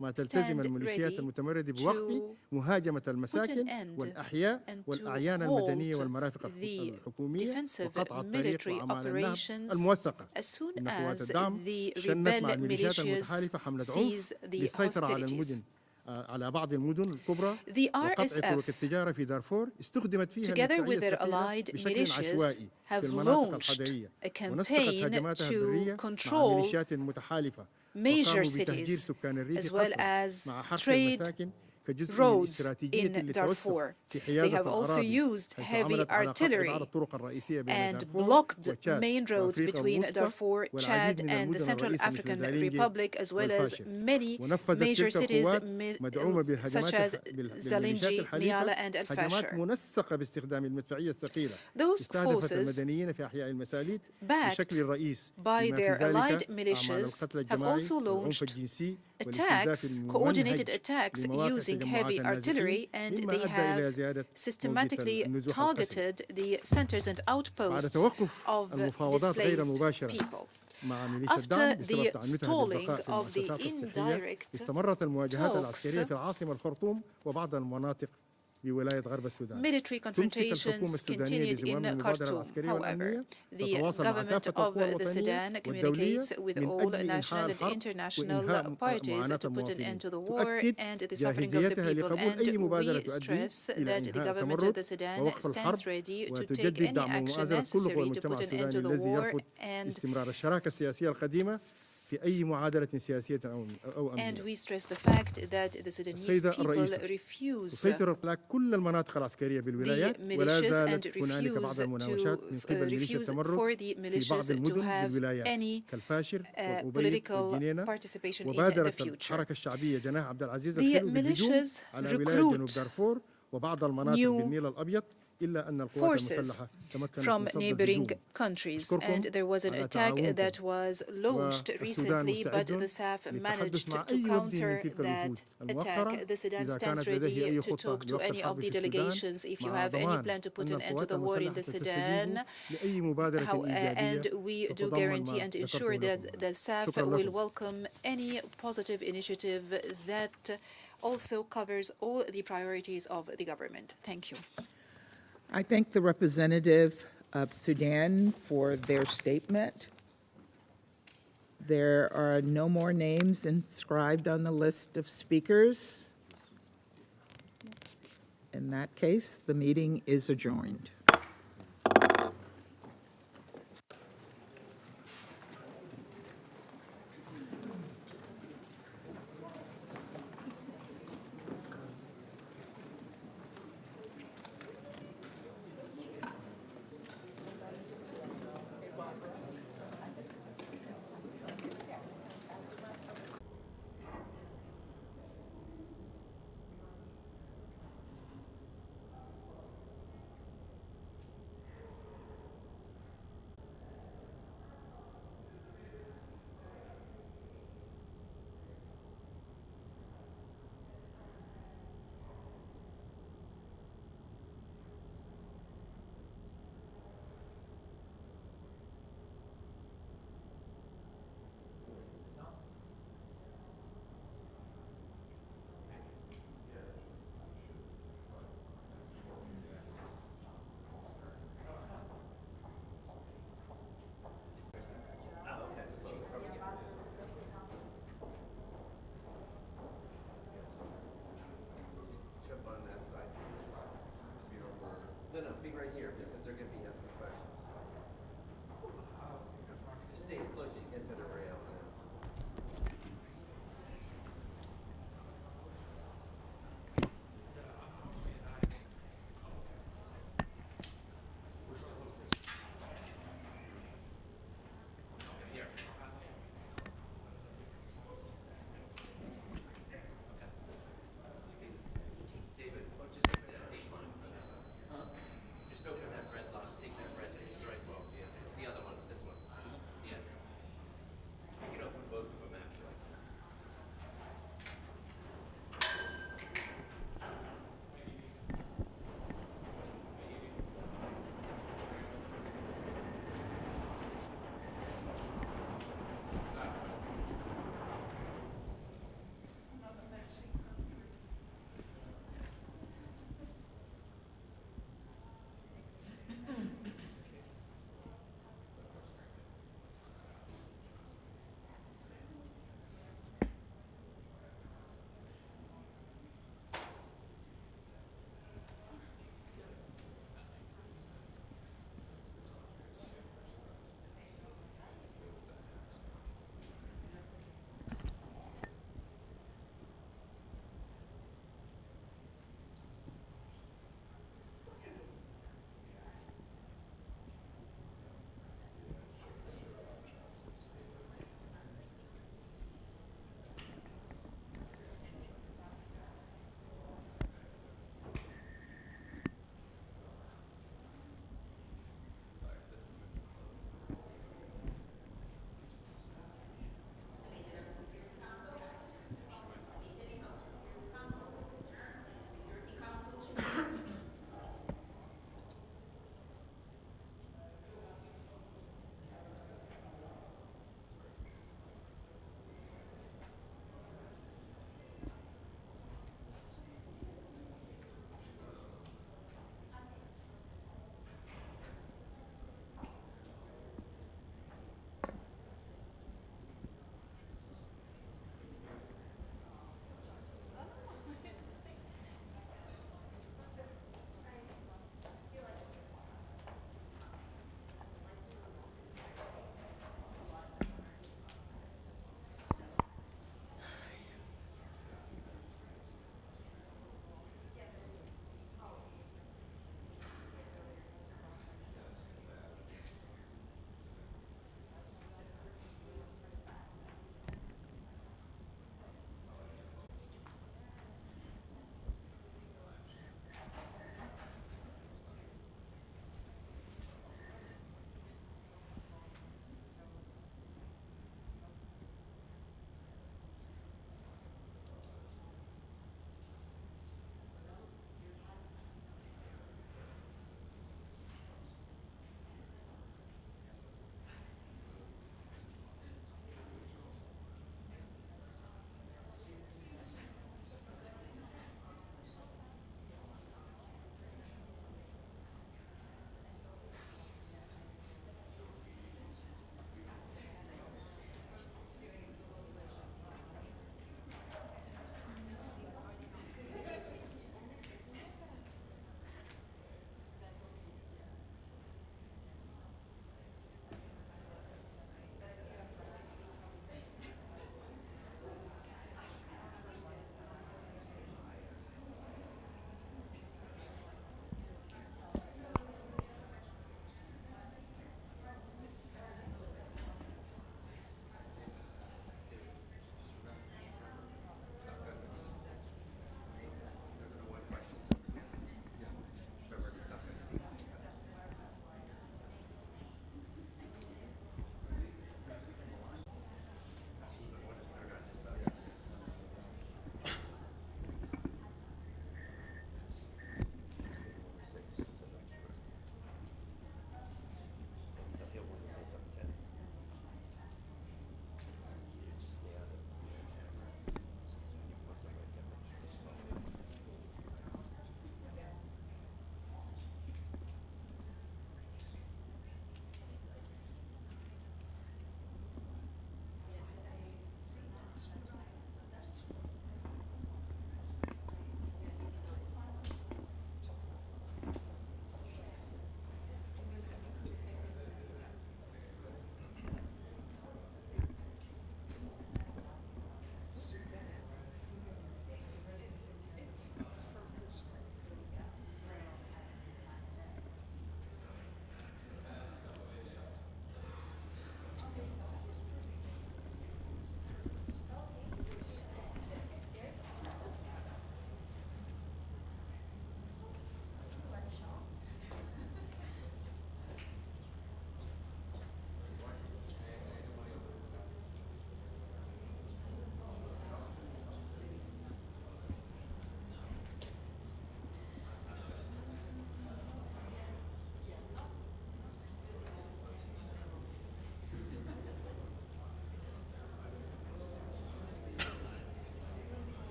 ما تلتزم الميليشيات المتمردة بوقف مهاجمة المساكن والأحياء والأعيان المدنية والمرافق الحكومية وقطع الطريق وأعمال النهب الموثقة. إن قوات الدعم شنت مع الميليشيات المتحالفة حملة عنف للسيطرة على المدن على بعض المدن الكبرى وقطع طرق التجارة في دارفور استخدمت فيها المدفعية الثقيلة بشكل عشوائي في المناطق الحضرية ونسقت هجماتها البرية مع ميليشيات متحالفة major cities as well as trade roads in Darfur. They have also used heavy artillery and blocked main roads between Darfur, Chad, and the Central African Republic, as well as many major cities such as Zalinji, Niala, and El Fasher. Those forces, backed by their allied militias, have also launched attacks, coordinated attacks using heavy artillery, and they have systematically targeted the centers and outposts of displaced people. After the stalling of the indirect talks, military confrontations continued in Khartoum. However, the government of the Sudan communicates with all national and international parties to put an end to the war and the suffering of the people, and we stress that the government of the Sudan stands ready to take any action necessary to put an end to the war and we stress the fact that the Sudanese people refuse the militias and refuse for the militias to have any political participation in the future. The militias recruit new forces from neighboring countries, and there was an attack that was launched recently, but the SAF managed to counter that attack. The Sudan stands ready to talk to any of the delegations if you have any plan to put an end to the war in the Sudan, and we do guarantee and ensure that the SAF will welcome any positive initiative that also covers all the priorities of the government. Thank you. I thank the representative of Sudan for their statement. There are no more names inscribed on the list of speakers. In that case, the meeting is adjourned.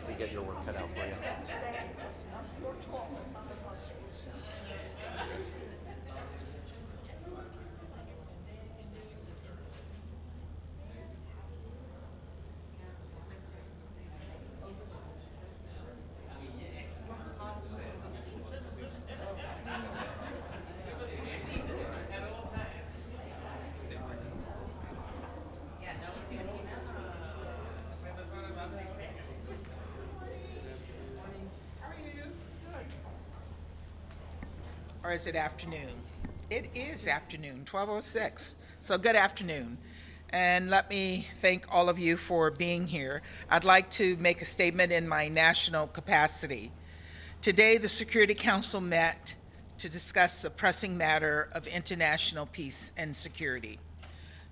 So you get your work cut out for you. Or is it afternoon? It is afternoon, 12:06. So good afternoon. And let me thank all of you for being here. I'd like to make a statement in my national capacity. Today, the Security Council met to discuss the pressing matter of international peace and security,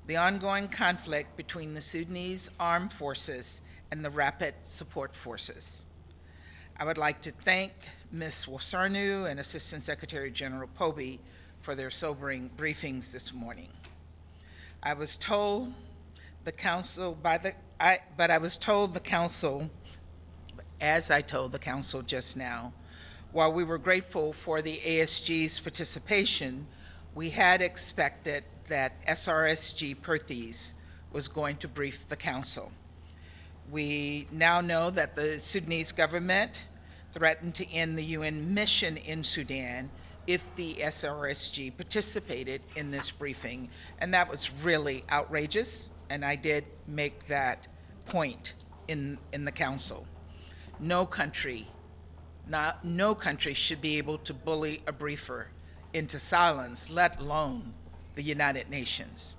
the ongoing conflict between the Sudanese armed forces and the Rapid Support Forces. I would like to thank Ms. Wasarnu and Assistant Secretary General Pobi for their sobering briefings this morning. I was told the council as I told the council just now, while we were grateful for the ASG's participation, we had expected that SRSG Perthes was going to brief the council. We now know that the Sudanese government threatened to end the UN mission in Sudan if the SRSG participated in this briefing, and that was really outrageous, and I did make that point in the council. No country should be able to bully a briefer into silence, let alone the United Nations.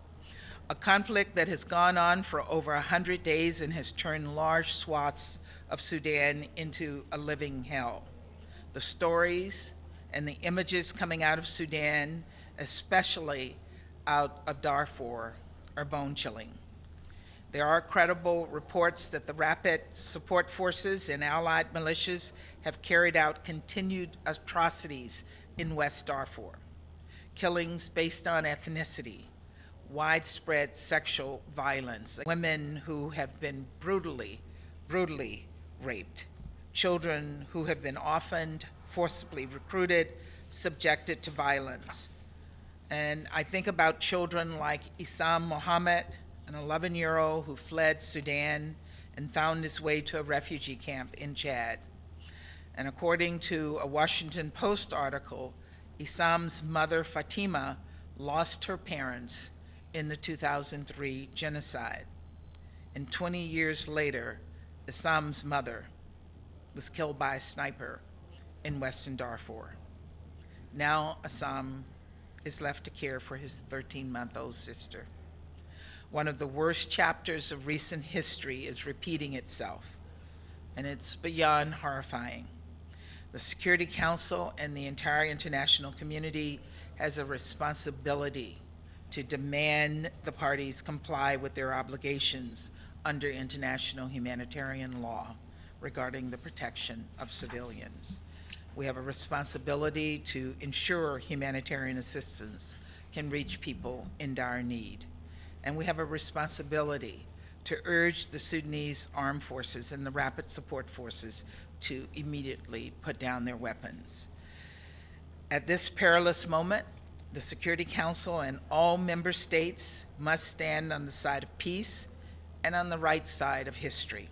A conflict that has gone on for over 100 days and has turned large swaths of Sudan into a living hell. The stories and the images coming out of Sudan, especially out of Darfur, are bone-chilling. There are credible reports that the Rapid Support Forces and allied militias have carried out continued atrocities in West Darfur, killings based on ethnicity, widespread sexual violence, women who have been brutally raped, children who have been orphaned, forcibly recruited, subjected to violence. And I think about children like Issam Mohammed, an 11-year-old who fled Sudan and found his way to a refugee camp in Chad. And according to a Washington Post article, Issam's mother, Fatima, lost her parents in the 2003 genocide. And 20 years later, Issam's mother was killed by a sniper in Western Darfur. Now Issam is left to care for his 13-month-old sister. One of the worst chapters of recent history is repeating itself, and it's beyond horrifying. The Security Council and the entire international community has a responsibility to demand the parties comply with their obligations under international humanitarian law regarding the protection of civilians. We have a responsibility to ensure humanitarian assistance can reach people in dire need. And we have a responsibility to urge the Sudanese armed forces and the Rapid Support Forces to immediately put down their weapons. At this perilous moment, the Security Council and all member states must stand on the side of peace and on the right side of history.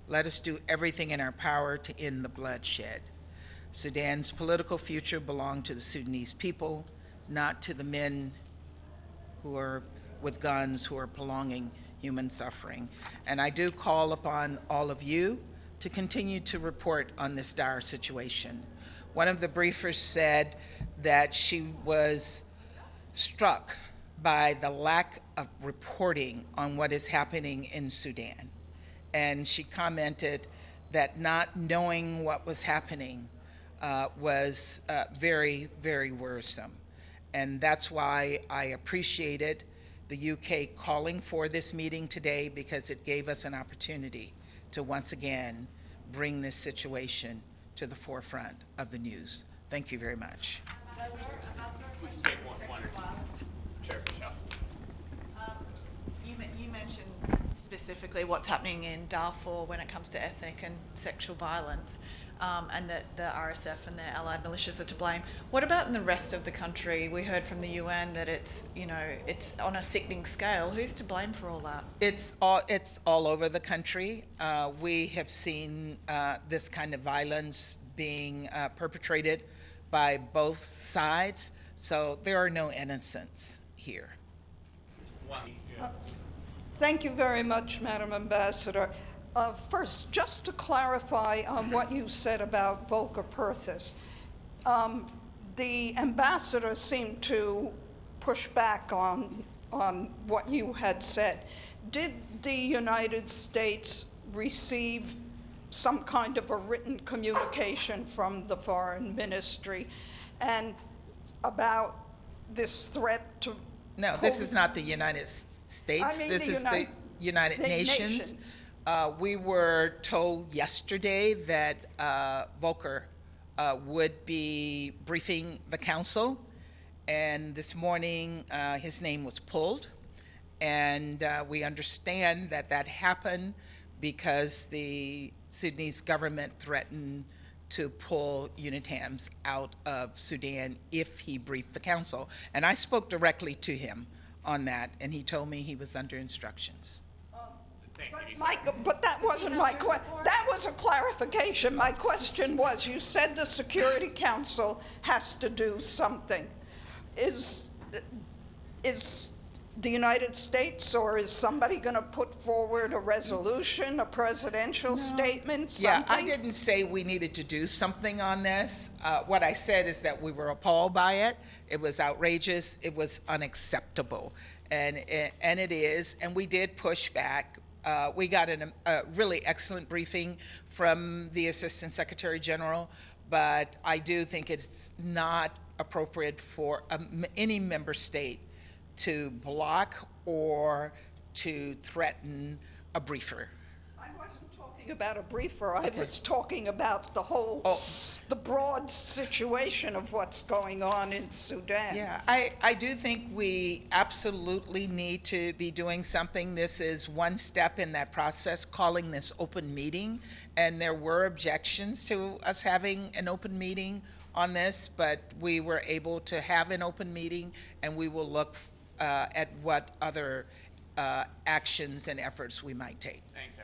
Let us do everything in our power to end the bloodshed. Sudan's political future belongs to the Sudanese people, not to the men who are with guns who are prolonging human suffering. And I do call upon all of you to continue to report on this dire situation. One of the briefers said that she was struck by the lack of reporting on what is happening in Sudan. And she commented that not knowing what was happening was very, very worrisome. And that's why I appreciated the UK calling for this meeting today, because it gave us an opportunity to once again bring this situation to the forefront of the news. Thank you very much. You mentioned specifically what's happening in Darfur when it comes to ethnic and sexual violence, and that the RSF and their allied militias are to blame. What about in the rest of the country? We heard from the UN that it's on a sickening scale. Who's to blame for all that? It's all over the country. We have seen this kind of violence being perpetrated by both sides, so there are no innocents here. Thank you very much, Madam Ambassador. First, just to clarify on what you said about Volker Perthes, the ambassador seemed to push back on what you had said. Did the United States receive some kind of a written communication from the foreign ministry and about this threat to... No, this is not the United States. This is the United Nations. We were told yesterday that Volker would be briefing the council, and this morning his name was pulled, and we understand that that happened because the Sudanese government threatened to pull UNITAMs out of Sudan if he briefed the council. And I spoke directly to him on that, and he told me he was under instructions. But that wasn't my question. That was a clarification. My question was, you said the Security Council has to do something. Is the United States, or is somebody going to put forward a resolution, a presidential statement, something? Yeah, I didn't say we needed to do something on this. What I said is that we were appalled by it. It was outrageous. It was unacceptable. And it is. And we did push back. We got a really excellent briefing from the Assistant Secretary General, but I do think it's not appropriate for any member state to block or to threaten a briefer. I wasn't talking about a briefer. I was talking about the whole, the broad situation of what's going on in Sudan. Yeah, I do think we absolutely need to be doing something. This is one step in that process, calling this open meeting, and there were objections to us having an open meeting on this, but we were able to have an open meeting, and we will look at what other actions and efforts we might take. Thanks.